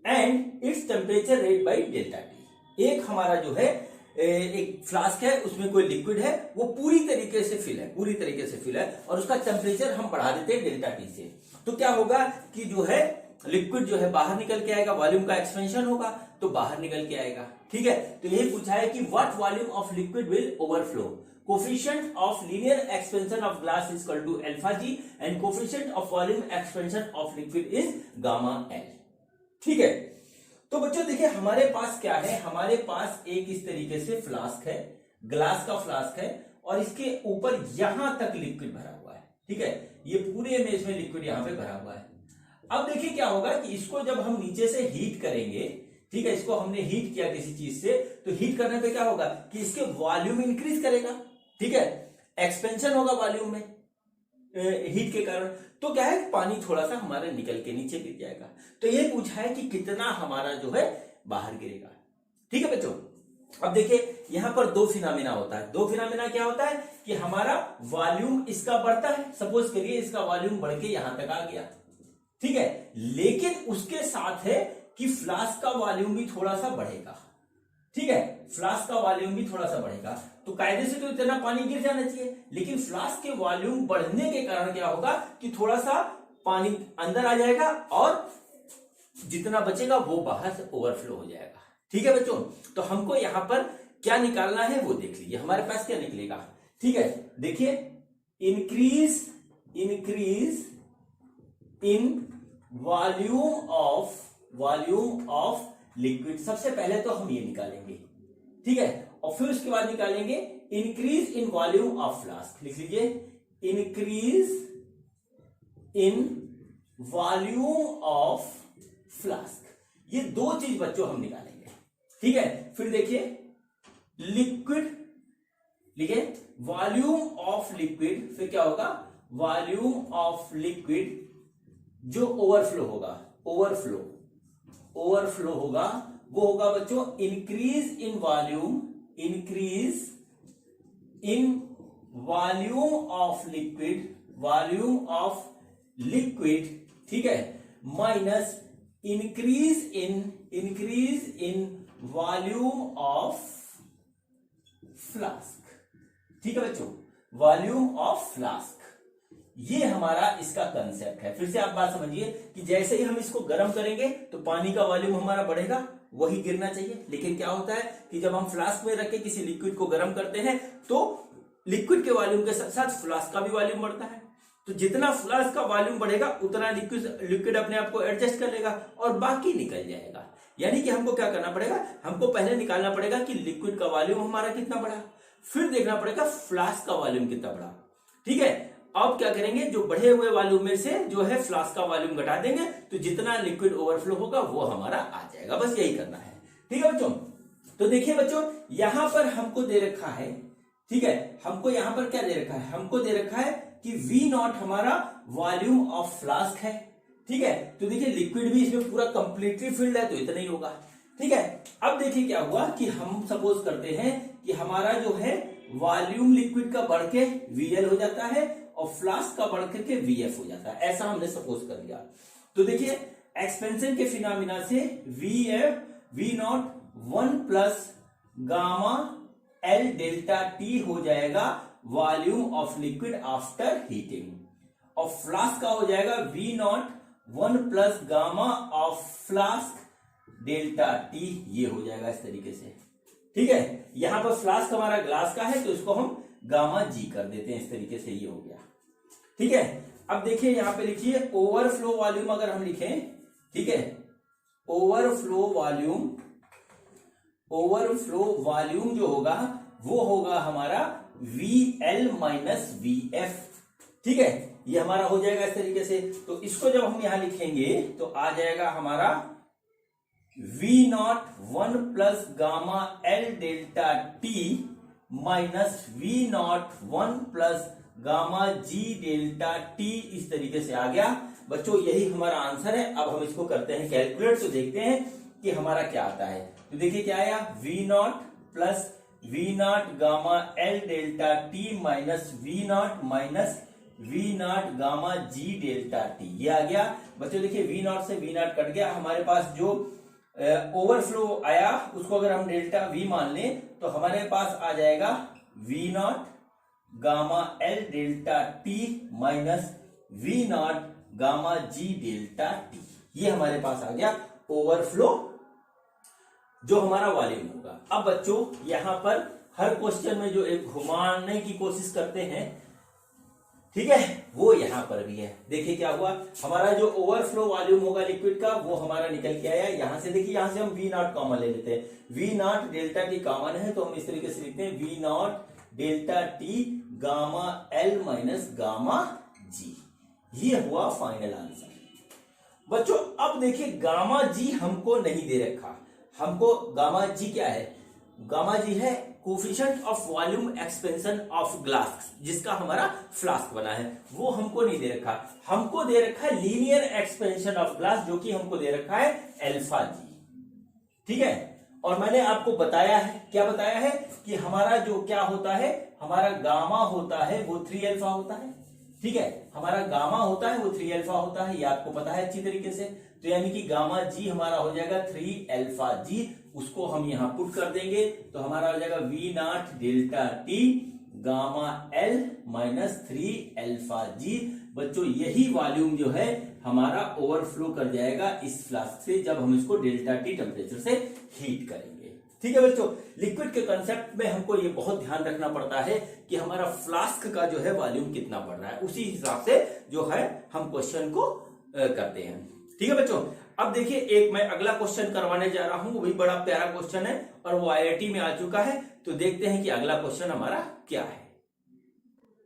and its temperature rate by delta T. एक हमारा जो है एक फ्लास्क है, उसमें कोई लिक्विड है, वो पूरी तरीके से फिल है, पूरी तरीके से फिल है, और उसका टेम्परेचर हम बढ़ा देते हैं डेल्टा टी से। तो क्या होगा कि जो है लिक्विड जो है बाहर निकल के आएगा, वॉल्यूम का एक्सपेंशन होगा। तो बाहर निकल के आएगा। ठीक है, तो यही पूछा है कि what volume of liquid will overflow. Coefficient of linear expansion of glass is equal to alpha G and coefficient of volume expansion of liquid is gamma L. ठीक है, तो बच्चों देखिए हमारे पास क्या है, हमारे पास एक इस तरीके से फ्लास्क है, ग्लास का फ्लास्क है और इसके ऊपर यहां तक लिक्विड भरा हुआ है। ठीक है, ये पूरे में इसमें लिक्विड यहां पे भरा हुआ है। अब देखिए क्या होगा कि इसको जब हम नीचे से हीट करेंगे, ठीक है, इसको हमने हीट किया किसी चीज से, तो हीट करने पे क्या होगा कि इसके वॉल्यूम इंक्रीज करेगा। ठीक है, एक्सपेंशन होगा वॉल्यूम में हीट के कारण, तो क्या है पानी थोड़ा सा हमारा निकल के नीचे गिर जाएगा। तो ये पूछा है कि कितना हमारा जो है बाहर गिरेगा। ठीक है बच्चों, अब देखिए यहां पर दो फिनोमेना होता है। दो फिनोमेना क्या होता है कि हमारा वॉल्यूम इसका बढ़ता है, सपोज करिए इसका वॉल्यूम बढ़ के यहां तक आ गया। ठीक है, लेकिन उसके साथ है कि फ्लास्क का वॉल्यूम भी थोड़ा सा बढ़ेगा। ठीक है, फ्लास्क का वॉल्यूम भी थोड़ा सा बढ़ेगा, तो कायदे से तो इतना पानी गिर जाना चाहिए, लेकिन फ्लास्क के वॉल्यूम बढ़ने के कारण क्या होगा कि थोड़ा सा पानी अंदर आ जाएगा और जितना बचेगा वो बाहर से ओवरफ्लो हो जाएगा। ठीक है बच्चों, तो हमको यहां पर क्या निकालना है वो देख लीजिए, हमारे पास क्या निकलेगा। ठीक है, देखिए increase in volume of liquid, सबसे पहले तो हम ये निकालेंगे। ठीक है, और फिर उसके बाद निकालेंगे increase in volume of flask. लिख लीजिए increase in volume of flask, ये दो चीज बच्चों हम निकालेंगे। ठीक है, फिर देखिए लिक्विड, लिखिए वॉल्यूम ऑफ लिक्विड, फिर क्या होगा वॉल्यूम ऑफ लिक्विड जो ओवरफ्लो होगा, ओवरफ्लो होगा, वो होगा बच्चों increase in volume of liquid. ठीक है, minus increase in volume of flask. ठीक है बच्चों, वॉल्यूम ऑफ फ्लास्क, ये हमारा इसका कंसेप्ट है। फिर से आप बात समझिए कि जैसे ही हम इसको गर्म करेंगे तो पानी का वॉल्यूम हमारा बढ़ेगा, वही गिरना चाहिए। लेकिन क्या होता है कि जब हम फ्लास्क में रख के किसी लिक्विड को गर्म करते हैं तो लिक्विड के वॉल्यूम के साथ साथ फ्लास्क का भी वॉल्यूम बढ़ता है, तो जितना फ्लास्क का वॉल्यूम बढ़ेगा उतना लिक्विड अपने आप को एडजस्ट कर लेगा और बाकी निकल जाएगा। यानी कि हमको क्या करना पड़ेगा, हमको पहले निकालना पड़ेगा कि लिक्विड का वॉल्यूम हमारा कितना बढ़ा, फिर देखना पड़ेगा फ्लास्क का वॉल्यूम कितना बढ़ा। ठीक है, अब क्या करेंगे, जो बढ़े हुए वॉल्यूम में से जो है फ्लास्क का वॉल्यूम घटा देंगे, तो जितना लिक्विड ओवरफ्लो होगा वो हमारा आ जाएगा। बस यही करना है। ठीक है बच्चों, तो देखिए बच्चों यहां पर हमको दे रखा है, ठीक है, हमको यहां पर क्या दे रखा है, हमको दे रखा है कि V0 हमारा वॉल्यूम ऑफ फ्लास्क है। ठीक है, तो देखिए लिक्विड भी इसमें पूरा कंप्लीटली फिल्ड है, तो इतना ही होगा। ठीक है, अब देखिए क्या हुआ कि हम सपोज करते हैं कि हमारा जो है वॉल्यूम लिक्विड का बढ़ के VL हो जाता है और फ्लास्क का बढ़ करके VF हो जाता है, ऐसा हमने सपोज कर लिया। तो देखिए एक्सपेंशन के फिनोमिना से V0 1 plus gamma L delta T हो जाएगा volume of liquid after heating, और फ्लास्क का हो जाएगा V0 1 plus gamma of flask delta T, ये हो जाएगा इस तरीके से। ठीक है, यहां पर फ्लास्क हमारा ग्लास का है तो इसको हम गामा G कर देते हैं, इस तरीके से ये हो गया। ठीक है, अब देखिए यहां पे लिखिए ओवरफ्लो वॉल्यूम अगर हम लिखें, ठीक है, ओवरफ्लो वॉल्यूम जो होगा वो होगा हमारा VL माइनस VF। ठीक है, ये हमारा हो जाएगा इस तरीके से। तो इसको जब हम यहां लिखेंगे तो आ जाएगा हमारा V0 1 plus gamma L delta T minus V0 1 plus gamma G delta T, इस तरीके से आ गया। बच्चों यही हमारा आंसर है। अब हम इसको करते हैं कैलकुलेट, तो देखते हैं कि हमारा क्या आता है। तो देखिए क्या आया, V0 plus V0 gamma L delta T minus V0 gamma G delta T, ये आ गया। बच्चों देखिए V0 से V0 कट गया, हमारे पास जो ओवरफ्लो आया उसको अगर हम डेल्टा V मान लें तो हमारे पास आ जाएगा V0 gamma L delta T minus V0 gamma G delta T, ये हमारे पास आ गया ओवरफ्लो जो हमारा वॉल्यूम होगा। अब बच्चों यहां पर हर क्वेश्चन में जो एक घुमाने की कोशिश करते हैं, ठीक है, वो यहां पर भी है। देखिए क्या हुआ, हमारा जो ओवरफ्लो वॉल्यूम होगा लिक्विड का वो हमारा निकल के आया यहां से। देखिए यहां से हम वी नॉट कॉमन ले लेते हैं, V naught delta T common है तो हम इस तरीके से लिखते हैं V naught delta T gamma L minus gamma G. ये हुआ फाइनल आंसर। बच्चों अब देखिए गामा जी हमको नहीं दे रखा, हमको गामा जी क्या है, गामा जी है coefficient of volume expansion of glass, जिसका हमारा फ्लास्क बना है, वो हमको नहीं दे रखा। हमको दे रखा है लीनियर एक्सपेंशन ऑफ ग्लास, जो कि हमको दे रखा है अल्फा जी, ठीक है। और मैंने आपको बताया है, क्या बताया है कि हमारा जो क्या होता है, हमारा गामा होता है वो 3 अल्फा होता है, ठीक है, हमारा गामा होता है वो 3 अल्फा होता है, ये आपको पता है अच्छी तरीके से। तो यानी कि गामा जी हमारा हो जाएगा 3 अल्फा जी, उसको हम यहां पुट कर देंगे तो हमारा हो जाएगा V naught delta T gamma L minus 3 alpha G. बच्चों यही वॉल्यूम जो है हमारा ओवरफ्लो कर जाएगा इस फ्लास्क से जब हम इसको डेल्टा टी टेम्परेचर से हीट करेंगे, ठीक है बच्चों। लिक्विड के कंसेप्ट में हमको ये बहुत ध्यान रखना पड़ता है कि हमारा फ्लास्क का जो है वॉल्यूम कितना बढ़ रहा है, उसी हिसाब से जो है हम क्वेश्चन को करते हैं, ठीक है बच्चों। अब देखिए एक मैं अगला क्वेश्चन करवाने जा रहा हूं, वो भी बड़ा प्यारा क्वेश्चन है और वो आईआईटी में आ चुका है, तो देखते हैं कि अगला क्वेश्चन हमारा क्या है।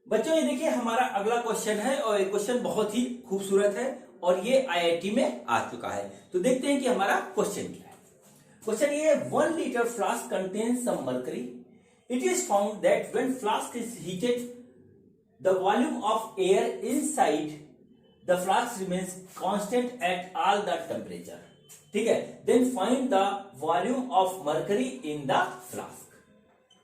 बच्चों ये देखिए हमारा अगला क्वेश्चन है और ये क्वेश्चन बहुत ही खूबसूरत है और ये आईआईटी में आ चुका है, तो देखते हैं कि हमारा क्वेश्चन क्या है। क्वेश्चन ये है 1 liter flask contains some mercury. It is found that when flask is heated, the volume of air inside the flask remains constant at all the temperature. ठीक है, then find the volume of mercury in the flask.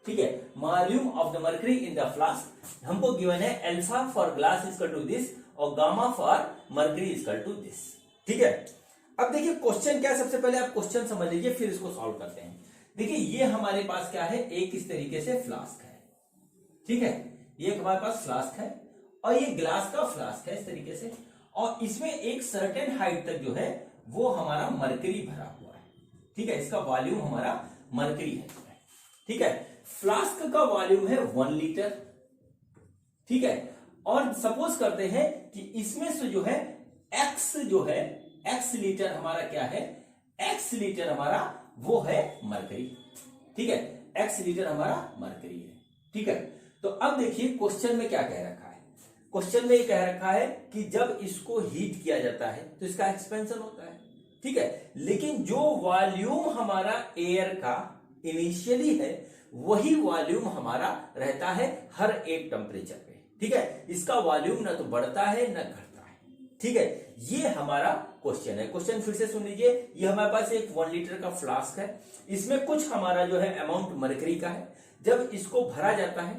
ठीक है, volume of the mercury in the flask हमको given है alpha for glass equal to this और gamma for mercury equal to this, ठीक है। अब देखिए क्वेश्चन क्या है, सबसे पहले आप क्वेश्चन समझ लीजिए फिर इसको सॉल्व करते हैं। देखिए ये हमारे पास क्या है, एक इस तरीके से फ्लास्क है, ठीक है, ये हमारे पास फ्लास्क है और ये ग्लास का फ्लास्क है इस तरीके से, और इसमें एक सर्टेन हाइट तक जो है वो हमारा मर्करी भरा हुआ है, ठीक है, इसका वॉल्यूम हमारा मर्करी है, ठीक है। फ्लास्क का वॉल्यूम है 1 लीटर, ठीक है, और सपोज करते हैं कि इसमें से जो है एक्स जो है एक्स लीटर हमारा क्या है, एक्स लीटर हमारा वो है मरकरी, ठीक है, एक्स लीटर हमारा मरकरी है, ठीक है। तो अब देखिए क्वेश्चन में क्या कह रखा है, क्वेश्चन में ये कह रखा है कि जब इसको हीट किया जाता है तो इसका एक्सपेंशन होता है, ठीक है, लेकिन जो वॉल्यूम हमारा एयर का इनिशियली है वही वॉल्यूम हमारा रहता है हर एक टेम्परेचर पे, ठीक है, इसका वॉल्यूम ना तो बढ़ता है ना घटता है, ठीक है। ये हमारा क्वेश्चन है। क्वेश्चन फिर से सुन लीजिए, ये हमारे पास एक 1 लीटर का फ्लास्क है, इसमें कुछ हमारा जो है अमाउंट मरकरी का है, जब इसको भरा जाता है,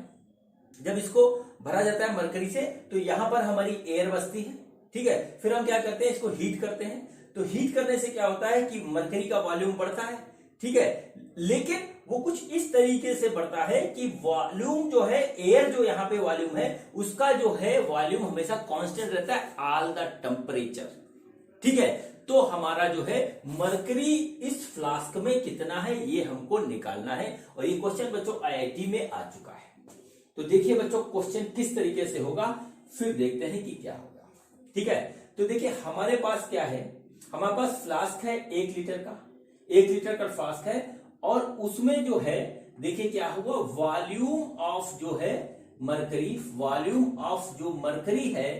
जब इसको भरा जाता है मरकरी से तो यहां पर हमारी एयर बसती है, ठीक है, फिर हम क्या करते हैं, इसको हीट करते हैं, तो हीट करने से क्या होता है कि मरकरी का वॉल्यूम बढ़ता है, ठीक है, लेकिन वो कुछ इस तरीके से बढ़ता है कि वॉल्यूम जो है, एयर जो यहां पे वॉल्यूम है उसका जो है वॉल्यूम हमेशा कांस्टेंट रहता है ऑल द टेम्परेचर, ठीक है। तो हमारा जो है मरकरी इस फ्लास्क में कितना है ये हमको निकालना है, और ये क्वेश्चन बच्चों आईआईटी में आ चुका है। तो देखिए बच्चों क्वेश्चन किस तरीके से होगा, फिर देखते हैं कि क्या होगा, ठीक है। तो देखिए हमारे पास क्या है, हमारे पास फ्लास्क है 1 लीटर का, 1 लीटर का फ्लास्क है, और उसमें जो है देखिए क्या हुआ, वॉल्यूम ऑफ जो है मरकरी, वॉल्यूम ऑफ जो मरकरी है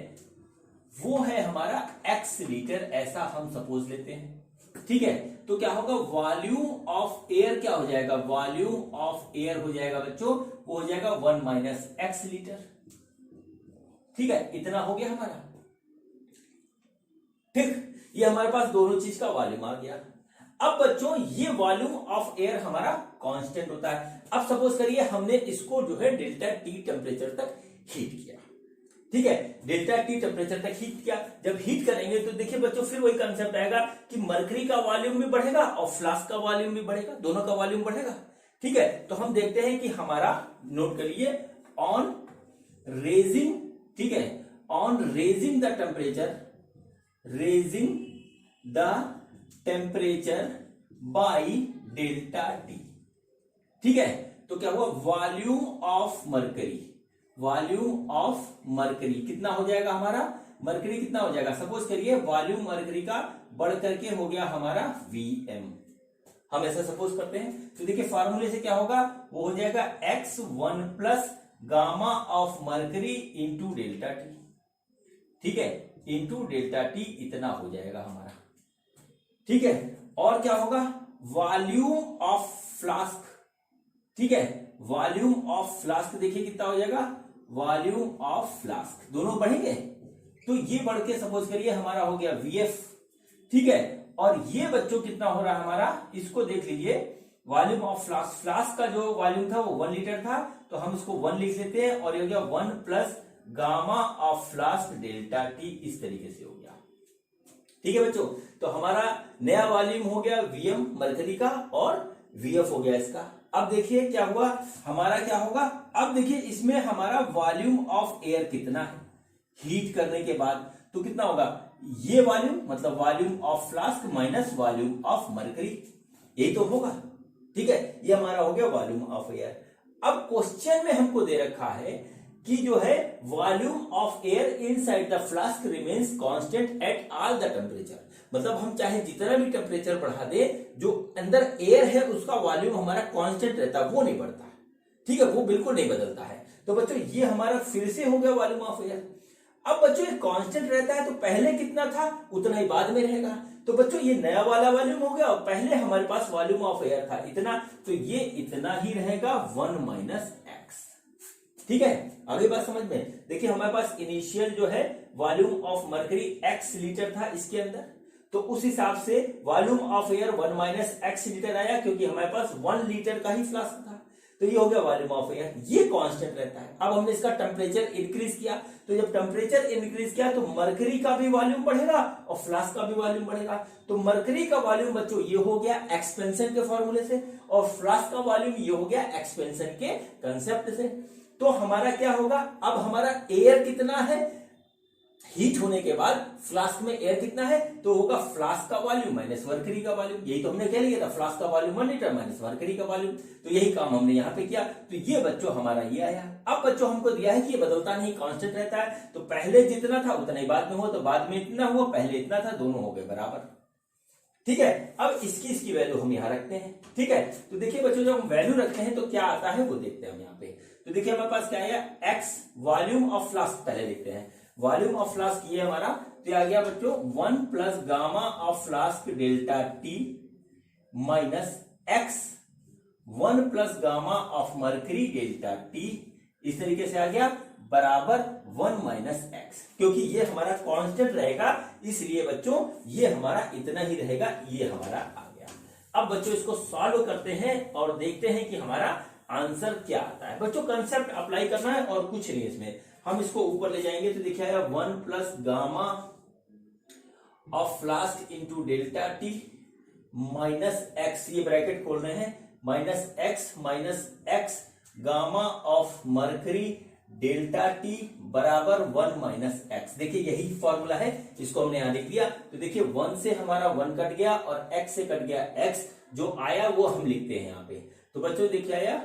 वो है हमारा x लीटर, ऐसा हम सपोज लेते हैं, ठीक है। तो क्या होगा, वॉल्यूम ऑफ एयर क्या हो जाएगा, वॉल्यूम ऑफ एयर हो जाएगा बच्चों, वो हो जाएगा 1 माइनस x लीटर, ठीक है, इतना हो गया हमारा, ठीक। ये हमारे पास दोनों चीज का वॉल्यूम आ गया। अब बच्चों ये वॉल्यूम ऑफ एयर हमारा कांस्टेंट होता है। अब सपोज करिए हमने इसको जो है डेल्टा टी टेम्परेचर तक हीट किया, ठीक है, डेल्टा टी टेम्परेचर तक हीट किया, जब हीट करेंगे तो देखिए बच्चों फिर वही कंसेप्ट आएगा कि मरकरी का वॉल्यूम भी बढ़ेगा और फ्लास्क का वॉल्यूम भी बढ़ेगा, दोनों का वॉल्यूम बढ़ेगा, ठीक है। तो हम देखते हैं कि हमारा, नोट करिए, ऑन रेजिंग, ठीक है, on raising the temperature, raising the temperature by delta T. ठीक है, तो क्या हुआ, volume of mercury, volume of mercury कितना हो जाएगा हमारा, मरकरी कितना हो जाएगा, सपोज करिए वॉल्यूम मरकरी का बढ़ करके हो गया हमारा Vm, हम ऐसा सपोज करते हैं। तो देखिए फार्मूले से क्या होगा, वो हो जाएगा x1 plus gamma of mercury into delta T. ठीक है, इंटू डेल्टा टी इतना हो जाएगा हमारा। ठीक है, और क्या होगा, वॉल्यूम ऑफ फ्लास्क। ठीक है, वॉल्यूम ऑफ फ्लास्क देखिए कितना हो जाएगा, वॉल्यूम ऑफ फ्लास्क दोनों बढ़ेंगे, तो ये बढ़ के सपोज करिए हमारा हो गया Vf। ठीक है, और ये बच्चों कितना हो रहा है हमारा, इसको देख लीजिए, वॉल्यूम ऑफ फ्लास्क, फ्लास्क का जो वॉल्यूम था वो 1 लीटर था, तो हम इसको 1 लिख लेते हैं, और ये हो गया 1 plus gamma of flask delta T, इस तरीके से हो गया। ठीक है बच्चों, तो हमारा नया वॉल्यूम हो गया Vm मरकरी का, और Vf हो गया इसका। अब देखिए क्या हुआ हमारा, क्या होगा, अब देखिए इसमें हमारा वॉल्यूम ऑफ एयर कितना है, हीट करने के बाद तो कितना होगा, ये वॉल्यूम मतलब volume of flask minus volume of mercury, यही तो होगा। ठीक है, ये हमारा हो गया वॉल्यूम ऑफ एयर। अब क्वेश्चन में हमको दे रखा है कि जो है volume of air inside the flask remains constant at all the temperature, मतलब हम चाहे जितना भी टेम्परेचर बढ़ा दे, जो अंदर एयर है उसका वॉल्यूम हमारा कांस्टेंट रहता है, वो नहीं बढ़ता है। ठीक है, वो बिल्कुल नहीं बदलता है। तो बच्चों ये हमारा फिर से हो गया वॉल्यूम ऑफ एयर। अब बच्चों ये कांस्टेंट रहता है, तो पहले कितना था उतना ही बाद में रहेगा, तो बच्चों ये नया वाला वॉल्यूम हो गया, और पहले हमारे पास वॉल्यूम ऑफ एयर था इतना, तो ये इतना ही रहेगा 1 माइनस एक्स। ठीक है, अगली बात समझ में, देखिए हमारे पास इनिशियल जो है volume of mercury x litre था इसके अंदर, तो उस हिसाब से volume of air 1 minus x litre आया, क्योंकि हमारे पास 1 लीटर का ही फ्लास्क था, तो ये हो गया वॉल्यूम ऑफ एयर, ये कांस्टेंट रहता है। अब हमने इसका टेम्परेचर इंक्रीज किया, तो जब टेम्परेचर इंक्रीज किया तो मरकरी का भी वॉल्यूम बढ़ेगा और फ्लास्क का भी वॉल्यूम बढ़ेगा, तो मरकरी का वॉल्यूम बच्चों ये हो गया एक्सपेंशन के फॉर्मूले से, और फ्लास्क का वॉल्यूम ये हो गया एक्सपेंशन के कंसेप्ट से। तो हमारा क्या होगा, अब हमारा एयर कितना है, हीट होने के बाद फ्लास्क में एयर कितना है, तो होगा फ्लास्क का वॉल्यूम माइनस मरकरी का वॉल्यूम, यही तो हमने क्या लिया था, फ्लास्क का वॉल्यूम 1 लीटर माइनस मरकरी का वॉल्यूम, तो यही काम हमने यहाँ पे किया। तो ये बच्चों हमारा ये आया। अब बच्चों हमको दिया है कि ये बदलता नहीं, कांस्टेंट रहता है, तो पहले जितना था उतना ही बाद में हुआ, तो बाद में इतना हुआ, पहले इतना था, दोनों हो गए बराबर। ठीक है, अब इसकी वैल्यू हम यहाँ रखते हैं। ठीक है, तो देखिए बच्चों जब हम वैल्यू रखते हैं तो क्या आता है वो देखते हैं हम यहाँ पे। तो देखिए हमारे पास क्या आया, एक्स वॉल्यूम ऑफ फ्लास्क, पहले देखते हैं वॉल्यूम ऑफ फ्लास्क ये हमारा, तो आ गया बच्चों 1 plus gamma of flask delta T minus x 1 plus gamma of mercury delta T, इस तरीके से आ गया बराबर 1 माइनस एक्स, क्योंकि ये हमारा कांस्टेंट रहेगा, इसलिए बच्चों ये हमारा इतना ही रहेगा, ये हमारा आ गया। अब बच्चों इसको सॉल्व करते हैं और देखते हैं कि हमारा आंसर क्या आता है। बच्चों कंसेप्ट अप्लाई करना है और कुछ नहीं, इसमें हम इसको ऊपर ले जाएंगे तो देखिए आएगा 1 plus gamma of flask into delta T minus x, ये ब्रैकेट खोल रहे हैं, minus x gamma of mercury delta T बराबर 1 माइनस एक्स। देखिए यही फॉर्मूला है, इसको हमने यहां लिख दिया। तो देखिए 1 से हमारा 1 कट गया और x से कट गया x, जो आया वो हम लिखते हैं यहाँ पे। तो बच्चों देखिए आया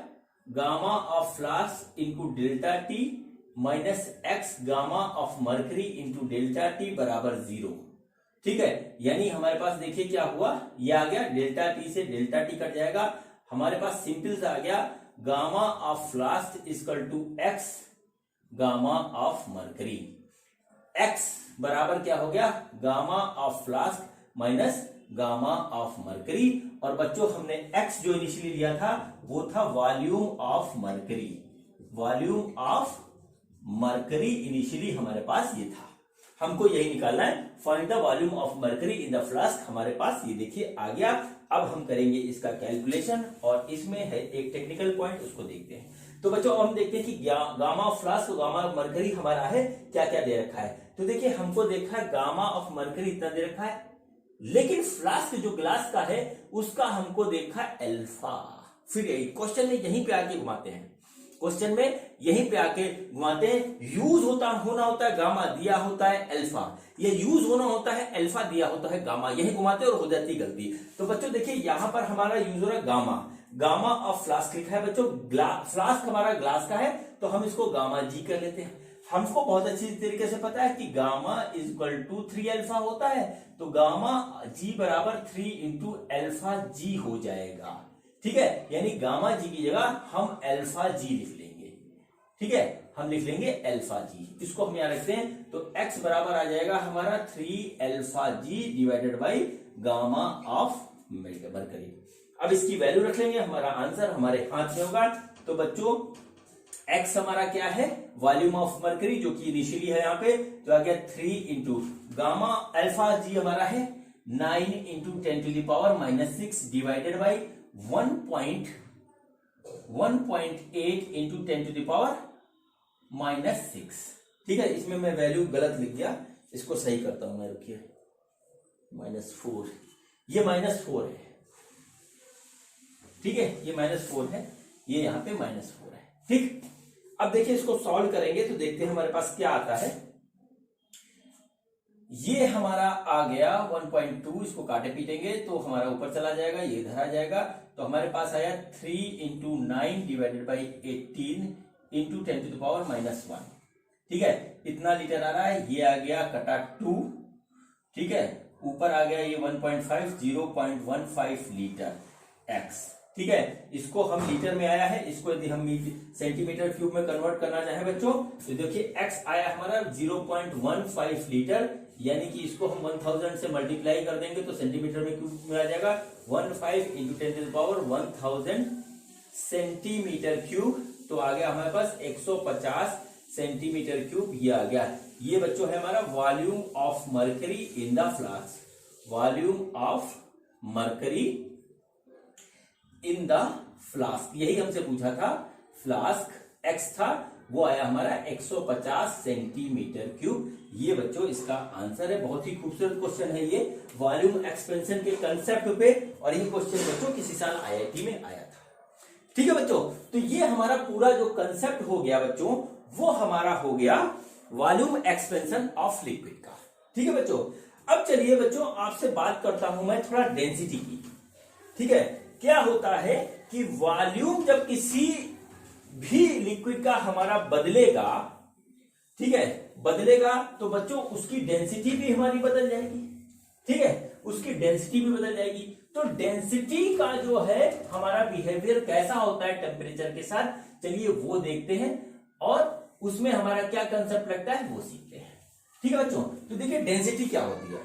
gamma of flask into delta T minus x gamma of mercury into delta T बराबर 0। ठीक है, यानी हमारे पास देखिए क्या हुआ, ये आ गया डेल्टा टी से डेल्टा टी कट जाएगा, हमारे पास सिंपल सा आ गया gamma of flask equal to X gamma of mercury. X बराबर क्या हो गया, gamma of flask minus gamma of mercury, और बच्चों हमने एक्स जो इनिशियली लिया था वो था volume of mercury, volume of mercury initially हमारे पास ये था, हमको यही निकालना है, find the volume of mercury in the flask, हमारे पास ये देखिए आ गया। अब हम करेंगे इसका कैलकुलेशन, और इसमें है एक टेक्निकल पॉइंट, उसको देखते हैं। तो बच्चों हम देखते हैं कि गामा ऑफ फ्लास्क और गामा ऑफ मरकरी हमारा है क्या क्या दे रखा है। तो देखिए हमको देखा है गामा ऑफ मरकरी इतना दे रखा है, लेकिन फ्लास्क जो ग्लास का है उसका हमको देखा अल्फा। फिर यही क्वेश्चन में यहीं पे आके घुमाते हैं, क्वेश्चन में यहीं पे आके घुमाते हैं। यूज होना होता है गामा, दिया होता है अल्फा, ये यूज होना होता है अल्फा, दिया होता है गामा, यही घुमाते और हो जाती गलती। तो बच्चों देखिए यहां पर हमारा यूज हो रहा है गामा, गामा ऑफ फ्लास्क लिखा है बच्चों, फ्लास्क हमारा ग्लास का है तो हम इसको गामा जी कर लेते हैं। हमको बहुत अच्छी तरीके से पता है कि gamma is equal to 3 alpha होता है, तो गामा जी बराबर 3 इंटू अल्फा जी हो जाएगा। ठीक है, यानी गामा जी की जगह हम अल्फा जी लिख लेंगे। ठीक है, हम लिख लेंगे अल्फा जी, इसको हम यहां रखते हैं। तो x बराबर आ जाएगा हमारा 3 alpha G divided by gamma of mercury. अब इसकी वैल्यू रख लेंगे, हमारा आंसर हमारे हाथ में होगा। तो बच्चों x हमारा क्या है, वॉल्यूम ऑफ मरकरी, जो कि इनिशियली है यहाँ पे, तो आ गया 3 इंटू गामा, अल्फा जी हमारा है 9 into 10 to the power -6 divided by 1.8 into 10 to the power -6। ठीक है, इसमें मैं वैल्यू गलत लिख दिया, इसको सही करता हूं मैं, रुकिए, -4, ये -4 है। ठीक है, ये -4 है, ये यहां पे -4 है। ठीक, अब देखिए इसको सॉल्व करेंगे तो देखते हैं हमारे पास क्या आता है। ये हमारा आ गया 1.2, इसको काटे पीटेंगे तो हमारा ऊपर चला जाएगा, ये इधर आ जाएगा, तो हमारे पास आया 3 into 9 divided by 18 into 10 to the power -1। ठीक है, इतना लीटर आ रहा है, ये आ गया कटा 2। ठीक है, ऊपर आ गया ये 1.5, 0.15 लीटर x। ठीक है, इसको हम लीटर में आया है, इसको यदि हम सेंटीमीटर क्यूब में कन्वर्ट करना चाहें बच्चों, तो देखिए x आया हमारा 0.15 लीटर, यानी कि इसको हम 1000 से मल्टीप्लाई कर देंगे तो सेंटीमीटर में क्यूब में आ जाएगा 15 into 10 to the power 1000 centimetre cube. तो आ गया हमारे पास 150 सेंटीमीटर क्यूब, ये आ गया। ये बच्चों है हमारा volume of mercury in the flask, volume of mercury in the flask, यही हमसे पूछा था। फ्लास्क x था, वो आया हमारा 150 सेंटीमीटर क्यूब। ये बच्चों इसका आंसर है। बहुत ही खूबसूरत क्वेश्चन है ये, वॉल्यूम एक्सपेंशन के कंसेप्ट पे, और ये क्वेश्चन बच्चों किसी साल IIT में आया था। ठीक है बच्चों, तो ये हमारा पूरा जो कंसेप्ट हो गया बच्चों, वो हमारा हो गया वॉल्यूम एक्सपेंशन ऑफ लिक्विड का। ठीक है बच्चों, अब चलिए बच्चों आपसे बात करता हूं मैं थोड़ा डेंसिटी की। ठीक है, क्या होता है कि वॉल्यूम जब किसी भी लिक्विड का हमारा बदलेगा, ठीक है, बदलेगा तो बच्चों उसकी डेंसिटी भी हमारी बदल जाएगी। ठीक है, उसकी डेंसिटी भी बदल जाएगी। तो डेंसिटी का जो है हमारा बिहेवियर कैसा होता है टेम्परेचर के साथ, चलिए वो देखते हैं, और उसमें हमारा क्या कंसेप्ट लगता है वो सीखते हैं। ठीक है बच्चों, तो देखिए डेंसिटी क्या होती है।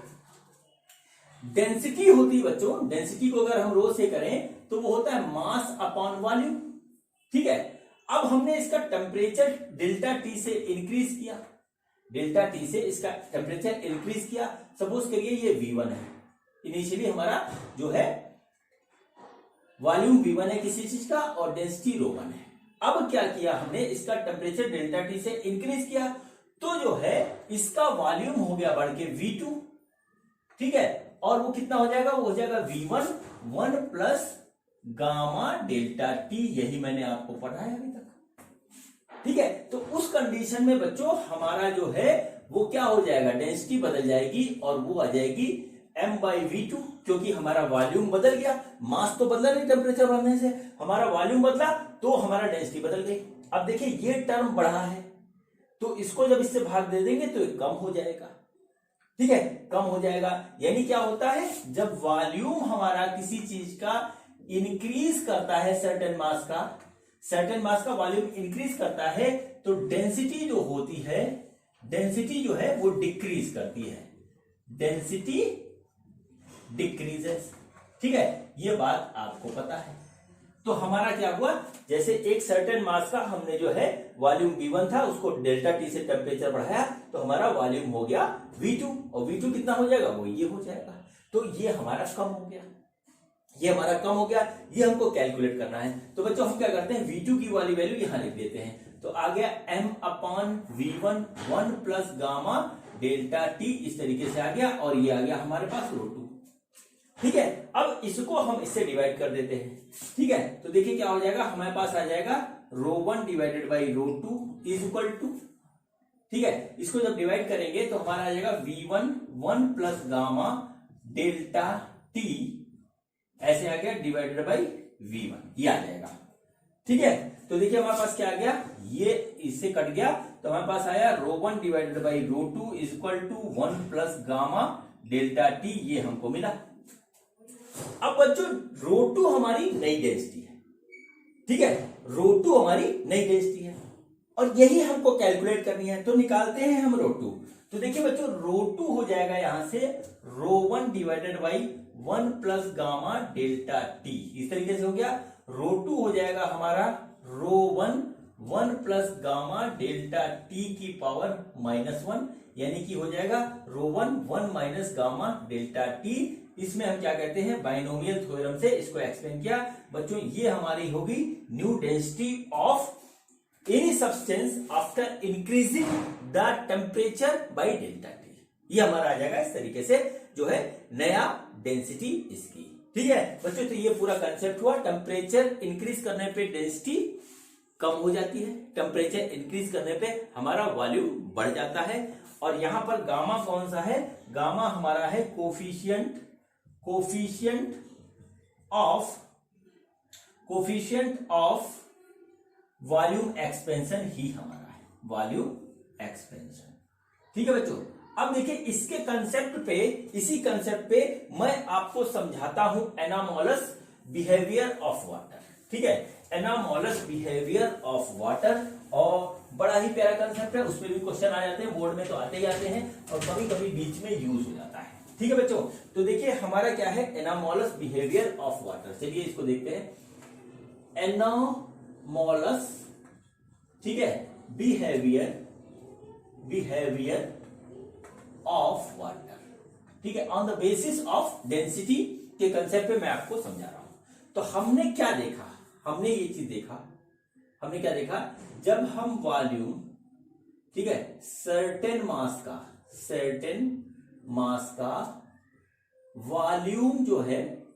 डेंसिटी होती है बच्चों, डेंसिटी को अगर हम रो से करें तो वो होता है मास अपॉन वॉल्यूम। ठीक है, अब हमने इसका टेम्परेचर डेल्टा टी से इंक्रीज किया, डेल्टा टी से इसका टेम्परेचर इंक्रीज किया। सपोज करिए ये V1 है, इनिशियली हमारा जो है वॉल्यूम V1 है किसी चीज का, और डेंसिटी ρ1 है। अब क्या किया हमने, इसका टेम्परेचर डेल्टा टी से इंक्रीज किया, तो जो है इसका वॉल्यूम हो गया बढ़ के V2। ठीक है, और वो कितना हो जाएगा, वो हो जाएगा V1 1 plus gamma delta T, यही मैंने आपको पढ़ाया अभी तक। ठीक है, तो उस कंडीशन में बच्चों हमारा जो है वो क्या हो जाएगा, डेंसिटी बदल जाएगी, और वो आ जाएगी m/v2, क्योंकि हमारा वॉल्यूम बदल गया। मास तो बदला नहीं टेम्परेचर बढ़ने से, हमारा वॉल्यूम बदला तो हमारा डेंसिटी बदल गई। अब देखिए ये टर्म बढ़ा है, तो इसको जब इससे भाग दे देंगे तो ये कम हो जाएगा। ठीक है, कम हो जाएगा, यानी क्या होता है, जब वॉल्यूम हमारा किसी चीज का इंक्रीज करता है, सर्टेन मास का वॉल्यूम इंक्रीज करता है, तो डेंसिटी जो होती है, डेंसिटी जो है वो डिक्रीज करती है, डेंसिटी डिक्रीजेस। ठीक है, ये बात आपको पता है। तो हमारा क्या हुआ, जैसे एक सर्टेन मास का हमने जो है वॉल्यूम V1 था, उसको डेल्टा टी से टेम्परेचर बढ़ाया, तो हमारा वॉल्यूम हो गया V2, और V2 कितना हो जाएगा, वो ये हो जाएगा। तो ये हमारा कम हो गया, ये हमारा कम हो गया, ये हमको कैलकुलेट करना है। तो बच्चों हम क्या करते हैं, V2 की वाली वैल्यू यहां लिख देते हैं। तो आ गया m/v1 1 plus gamma delta T, इस तरीके से आ गया, और ये आ गया हमारे पास ρ2। ठीक है, अब इसको हम इससे डिवाइड कर देते हैं। ठीक है, तो देखिए क्या हो जाएगा, हमारे पास आ जाएगा ρ1 divided by ρ2 is equal to, ठीक है, इसको जब डिवाइड करेंगे तो हमारा आ जाएगा V1 1 plus gamma delta T, ऐसे आ गया डिवाइडेड बाई V1, ये आ जाएगा। ठीक है, तो देखिए हमारे पास क्या आ गया, ये इससे कट गया तो हमारे पास आया ρ1 divided by ρ2 is equal to 1 plus gamma delta T, ये हमको मिला। अब बच्चों ρ2 हमारी नई डेंसिटी है, ठीक है, ρ2 हमारी नई डेंसिटी है और यही हमको कैलकुलेट करनी है, तो निकालते हैं हम ρ2। तो देखिए बच्चों ρ2 हो जाएगा यहां से ρ1 divided by 1 plus gamma delta T, इस तरीके से हो गया। ρ2 हो जाएगा हमारा ρ1 1 प्लस गामा डेल्टा T की पावर -1, यानी कि हो जाएगा ρ1 1 माइनस गामा डेल्टा T। इसमें हम क्या कहते हैं, बाइनोमियल थ्योरम से इसको एक्सप्लेन किया। बच्चों ये हमारी होगी new density of any substance after increasing the temperature by delta T, ये हमारा आ जाएगा इस तरीके से जो है नया डेंसिटी इसकी। ठीक है बच्चों, तो ये पूरा कंसेप्ट हुआ। टेम्परेचर इंक्रीज करने पे डेंसिटी कम हो जाती है, टेम्परेचर इंक्रीज करने पे हमारा वॉल्यूम बढ़ जाता है। और यहां पर गामा कौन सा है, गामा हमारा है कोफिशिएंट ऑफ वॉल्यूम एक्सपेंशन ही हमारा है, वॉल्यूम एक्सपेंशन। ठीक है बच्चों, अब देखिए इसके कंसेप्ट पे, इसी कंसेप्ट पे मैं आपको समझाता हूं एनामोलस बिहेवियर ऑफ वाटर। ठीक है, एनामोलस बिहेवियर ऑफ वाटर, और बड़ा ही प्यारा कंसेप्ट है, उसमें भी क्वेश्चन आ जाते हैं, बोर्ड में तो आते ही आते हैं और कभी कभी बीच में यूज हो जाता है। ठीक है बच्चों, तो देखिए हमारा क्या है, एनामोलस बिहेवियर ऑफ वाटर। चलिए इसको देखते हैं, एनामोलस, ठीक है, बिहेवियर ऑफ वाटर। ठीक है, on the basis of density के कंसेप्ट पे मैं आपको समझा रहा हूं। तो हमने क्या देखा, हमने ये चीज देखा, हमने क्या देखा, जब हम वॉल्यूम, ठीक है, सर्टेन मास का वॉल्यूम जो है,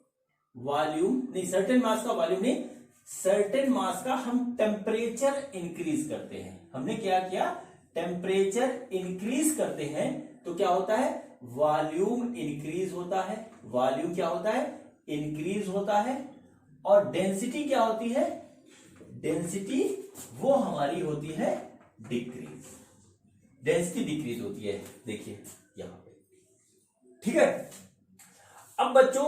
वॉल्यूम नहीं, सर्टेन मास का वॉल्यूम नहीं, सर्टेन मास का हम टेम्परेचर इंक्रीज करते हैं। हमने क्या किया, टेम्परेचर इंक्रीज करते हैं तो क्या होता है, वॉल्यूम इंक्रीज होता है। वॉल्यूम क्या होता है, इंक्रीज होता है। और डेंसिटी क्या होती है, डेंसिटी वो हमारी होती है डिक्रीज, डेंसिटी डिक्रीज होती है, देखिए यहां पे। ठीक है, अब बच्चों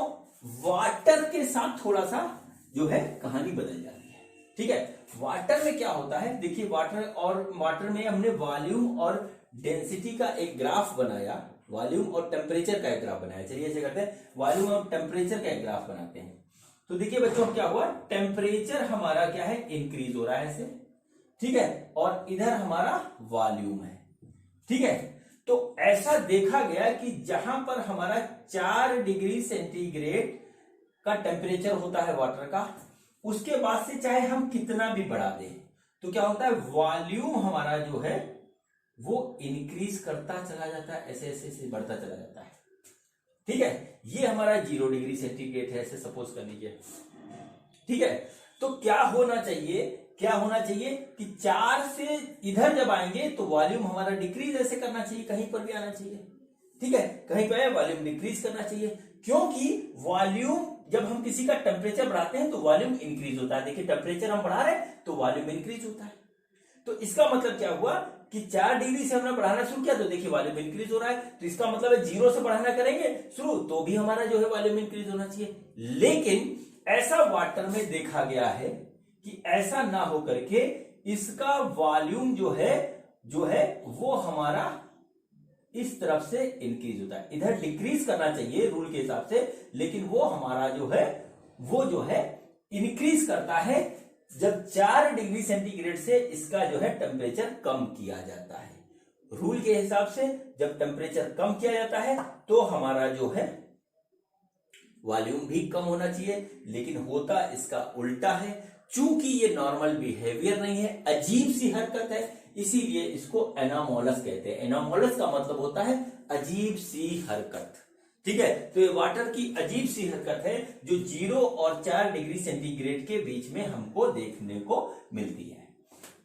वाटर के साथ थोड़ा सा जो है कहानी बदल जाती है। ठीक है, वाटर में क्या होता है, देखिए वाटर में हमने वॉल्यूम और डेंसिटी का एक ग्राफ बनाया, वॉल्यूम और टेम्परेचर का एक ग्राफ बनाया। चलिए ऐसे करते हैं, वॉल्यूम और टेम्परेचर का एक ग्राफ बनाते हैं। तो देखिए बच्चों क्या हुआ, टेम्परेचर हमारा क्या है, इंक्रीज हो रहा है ऐसे, ठीक है, और इधर हमारा वॉल्यूम है। ठीक है, तो ऐसा देखा गया कि जहां पर हमारा 4 डिग्री सेंटीग्रेड का टेम्परेचर होता है वाटर का, उसके बाद से चाहे हम कितना भी बढ़ा दें तो क्या होता है, वॉल्यूम हमारा जो है वो इंक्रीज करता चला जाता है, ऐसे ऐसे ऐसे बढ़ता चला जाता है। ठीक है, ये हमारा 0 डिग्री सेंटीग्रेड है, ऐसे सपोज कर लीजिए। ठीक है, तो क्या होना चाहिए, क्या होना चाहिए कि 4 से इधर जब आएंगे तो वॉल्यूम हमारा डिक्रीज ऐसे करना चाहिए, कहीं पर भी आना चाहिए। ठीक है, कहीं पर वॉल्यूम डिक्रीज करना चाहिए, क्योंकि वॉल्यूम जब हम किसी का टेम्परेचर बढ़ाते हैं तो वॉल्यूम इंक्रीज होता है। देखिए टेम्परेचर हम बढ़ा रहे हैं तो वॉल्यूम इंक्रीज होता है। तो इसका मतलब क्या हुआ कि 4 डिग्री से हमने बढ़ाना शुरू किया तो देखिए वॉल्यूम इंक्रीज हो रहा है, तो इसका मतलब है 0 से बढ़ाना करेंगे शुरू तो भी हमारा जो है वॉल्यूम इंक्रीज होना चाहिए। लेकिन ऐसा वाटर में देखा गया है कि ऐसा ना हो करके इसका वॉल्यूम जो है वो हमारा इस तरफ से इंक्रीज होता है, इधर डिक्रीज करना चाहिए रूल के हिसाब से, लेकिन वो हमारा जो है इंक्रीज करता है जब 4 डिग्री सेंटीग्रेड से इसका जो है टेम्परेचर कम किया जाता है। रूल के हिसाब से जब टेम्परेचर कम किया जाता है तो हमारा जो है वॉल्यूम भी कम होना चाहिए, लेकिन होता इसका उल्टा है। चूंकि ये नॉर्मल बिहेवियर नहीं है, अजीब सी हरकत है, इसीलिए इसको एनामोलस कहते हैं। एनामोलस का मतलब होता है अजीब सी हरकत। ठीक है, तो ये वाटर की अजीब सी हरकत है जो 0 और 4 डिग्री सेंटीग्रेड के बीच में हमको देखने को मिलती है।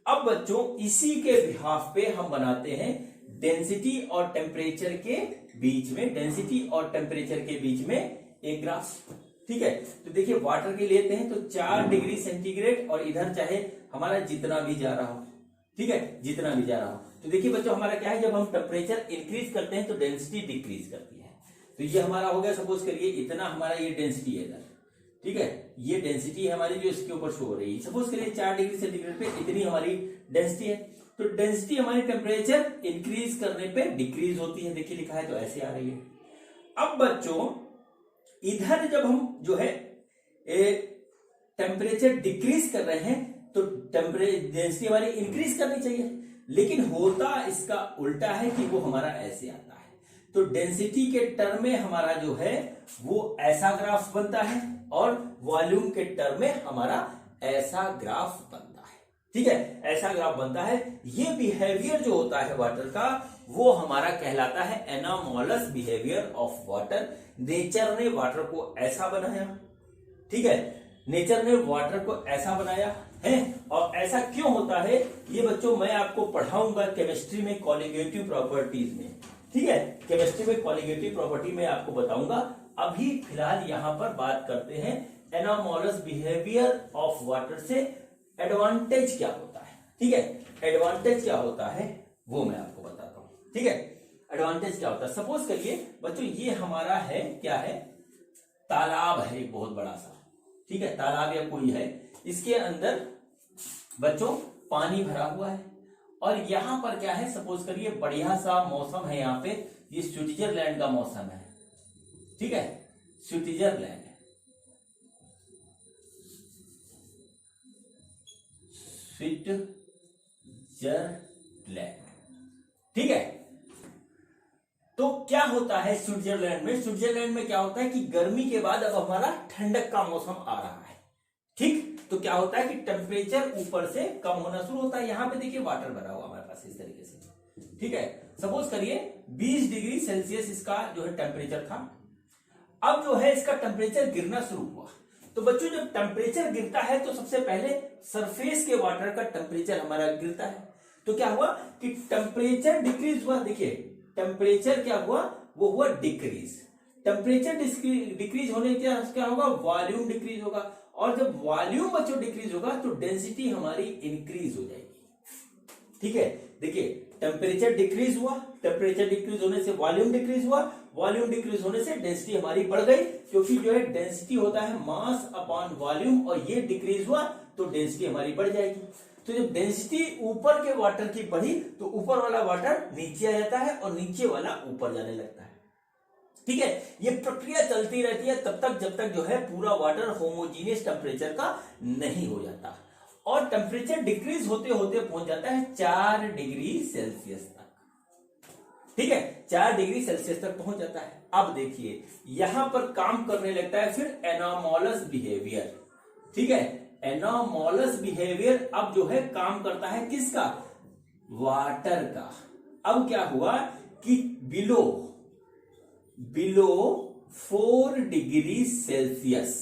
अब बच्चों इसी के बिहाफ पे हम बनाते हैं डेंसिटी और टेम्परेचर के बीच में, डेंसिटी और टेम्परेचर के बीच में एक ग्राफ। ठीक है, तो देखिए वाटर के लेते हैं तो 4 डिग्री सेंटीग्रेड और इधर चाहे हमारा जितना भी जा रहा हो, ठीक है, जितना भी जा रहा हो। तो देखिए बच्चों हमारा क्या है, जब हम टेम्परेचर इंक्रीज करते हैं तो डेंसिटी डिक्रीज करती है। तो ये हमारा हो गया, सपोज करिए इतना हमारा ये डेंसिटी है इधर, ठीक है, ये डेंसिटी है हमारी जो इसके ऊपर शो हो रही है। सपोज करिए 4 डिग्री सेंटीग्रेड पे इतनी हमारी डेंसिटी है, तो डेंसिटी हमारी टेम्परेचर इंक्रीज करने पे डिक्रीज होती है। देखिए लिखा है तो ऐसे आ रही है। अब बच्चों इधर जब हम जो है टेम्परेचर डिक्रीज कर रहे हैं तो डेंसिटी हमारी इंक्रीज करनी चाहिए, लेकिन होता इसका उल्टा है कि वो हमारा ऐसे आता है। तो डेंसिटी के टर्म में हमारा जो है वो ऐसा ग्राफ बनता है और वॉल्यूम के टर्म में हमारा ऐसा ग्राफ बनता है। ठीक है, ऐसा ग्राफ बनता है। ये बिहेवियर जो होता है वाटर का वो हमारा कहलाता है anomalous behaviour of water. Nature ने वाटर को ऐसा बनाया, ठीक है, नेचर ने वाटर को ऐसा बनाया है। और ऐसा क्यों होता है ये बच्चों मैं आपको पढ़ाऊंगा केमिस्ट्री में कॉलिगेटिव प्रॉपर्टीज में। ठीक है, केमिस्ट्री में कॉलिगेटिव प्रॉपर्टी में आपको बताऊंगा। अभी फिलहाल यहां पर बात करते हैं एनोमोलस बिहेवियर ऑफ वाटर से एडवांटेज क्या होता है। ठीक है, एडवांटेज क्या होता है वो मैं आपको बताता हूं। ठीक है, एडवांटेज क्या होता है, सपोज करिए बच्चों ये हमारा है, क्या है, तालाब है एक बहुत बड़ा सा, ठीक है, तालाब या कोई है, इसके अंदर बच्चों पानी भरा हुआ है और यहां पर क्या है, सपोज करिए बढ़िया सा मौसम है, यहाँ पे ये स्विट्जरलैंड का मौसम है। ठीक है, स्विट्जरलैंड, ठीक है। तो क्या होता है स्विट्जरलैंड में, स्विट्जरलैंड में क्या होता है कि गर्मी के बाद अब हमारा ठंडक का मौसम आ रहा है। ठीक, तो क्या होता है कि टेम्परेचर ऊपर से कम होना शुरू होता है। यहां पे देखिए वाटर भरा हुआ हमारे पास इस तरीके से। ठीक है, सपोज करिए 20 डिग्री सेल्सियस इसका जो है टेम्परेचर था। अब जो है इसका टेम्परेचर गिरना शुरू हुआ। तो बच्चों जब टेम्परेचर गिरता है तो सबसे पहले सरफेस के वाटर का टेम्परेचर हमारा गिरता है। तो क्या हुआ कि टेम्परेचर डिक्रीज हुआ। देखिए टेम्परेचर क्या हुआ, वो हुआ डिक्रीज। टेम्परेचर डिक्रीज होने से क्या होगा, वॉल्यूम डिक्रीज होगा। और जब वॉल्यूम बच्चों डिक्रीज होगा तो डेंसिटी हमारी इंक्रीज हो जाएगी। ठीक है, देखिए टेम्परेचर डिक्रीज हुआ, टेम्परेचर डिक्रीज होने से वॉल्यूम डिक्रीज हुआ, वॉल्यूम डिक्रीज होने से डेंसिटी हमारी बढ़ गई, क्योंकि जो है डेंसिटी होता है मास अपॉन वॉल्यूम, और ये डिक्रीज हुआ तो डेंसिटी हमारी बढ़ जाएगी। तो जब डेंसिटी ऊपर के वाटर की बढ़ी तो ऊपर वाला वाटर नीचे आ जाता है और नीचे वाला ऊपर जाने लगता है। ठीक है, ये प्रक्रिया चलती रहती है तब तक जब तक जो है पूरा वाटर होमोजीनियस टेम्परेचर का नहीं हो जाता। और टेम्परेचर डिक्रीज होते होते पहुंच जाता है 4 डिग्री सेल्सियस तक। ठीक है, 4 डिग्री सेल्सियस तक पहुंच जाता है। अब देखिए यहां पर काम करने लगता है फिर एनोमोलस बिहेवियर। ठीक है, एनोमोलस बिहेवियर अब जो है काम करता है किसका, वाटर का। अब क्या हुआ कि बिलो 4 डिग्री सेल्सियस,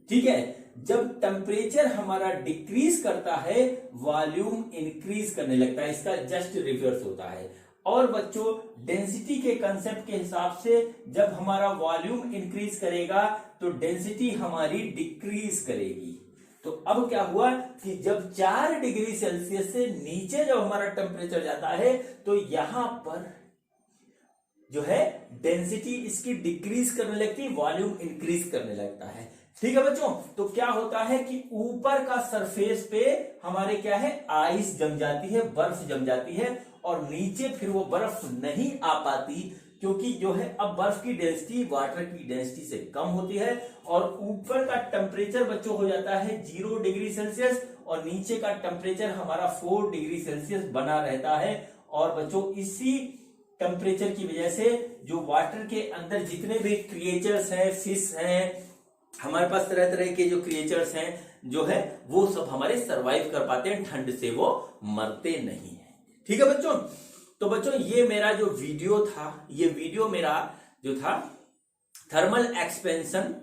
ठीक है, जब टेम्परेचर हमारा डिक्रीज करता है वॉल्यूम इंक्रीज करने लगता है, इसका जस्ट रिवर्स होता है। और बच्चों डेंसिटी के कंसेप्ट के हिसाब से जब हमारा वॉल्यूम इंक्रीज करेगा तो डेंसिटी हमारी डिक्रीज करेगी। तो अब क्या हुआ कि जब 4 डिग्री सेल्सियस से नीचे जब हमारा टेम्परेचर जाता है तो यहां पर जो है डेंसिटी इसकी डिक्रीज करने लगती है, वॉल्यूम इंक्रीज करने लगता है। ठीक है बच्चों, तो क्या होता है कि ऊपर का सरफेस पे हमारे क्या है, आइस जम जाती है, बर्फ जम जाती है, और नीचे फिर वो बर्फ नहीं आ पाती, क्योंकि जो है अब बर्फ की डेंसिटी वाटर की डेंसिटी से कम होती है। और ऊपर का टेम्परेचर बच्चों हो जाता है 0 डिग्री सेल्सियस और नीचे का टेम्परेचर हमारा 4 डिग्री सेल्सियस बना रहता है। और बच्चों इसी टेम्परेचर की वजह से जो वाटर के अंदर जितने भी क्रिएचर्स हैं, फिश हैं, हमारे पास तरह तरह के जो क्रिएचर्स हैं जो है वो सब हमारे सरवाइव कर पाते हैं, ठंड से वो मरते नहीं है। ठीक है बच्चों, तो बच्चों ये मेरा जो वीडियो था, ये वीडियो मेरा जो था thermal expansion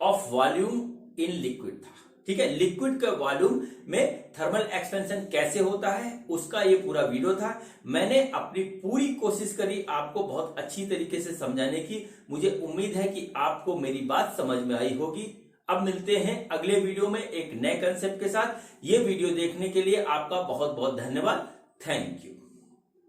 of volume in liquid था। ठीक है, लिक्विड के वॉल्यूम में थर्मल एक्सपेंशन कैसे होता है उसका ये पूरा वीडियो था। मैंने अपनी पूरी कोशिश करी आपको बहुत अच्छी तरीके से समझाने की। मुझे उम्मीद है कि आपको मेरी बात समझ में आई होगी। अब मिलते हैं अगले वीडियो में एक नए कंसेप्ट के साथ। ये वीडियो देखने के लिए आपका बहुत बहुत धन्यवाद। Thank you.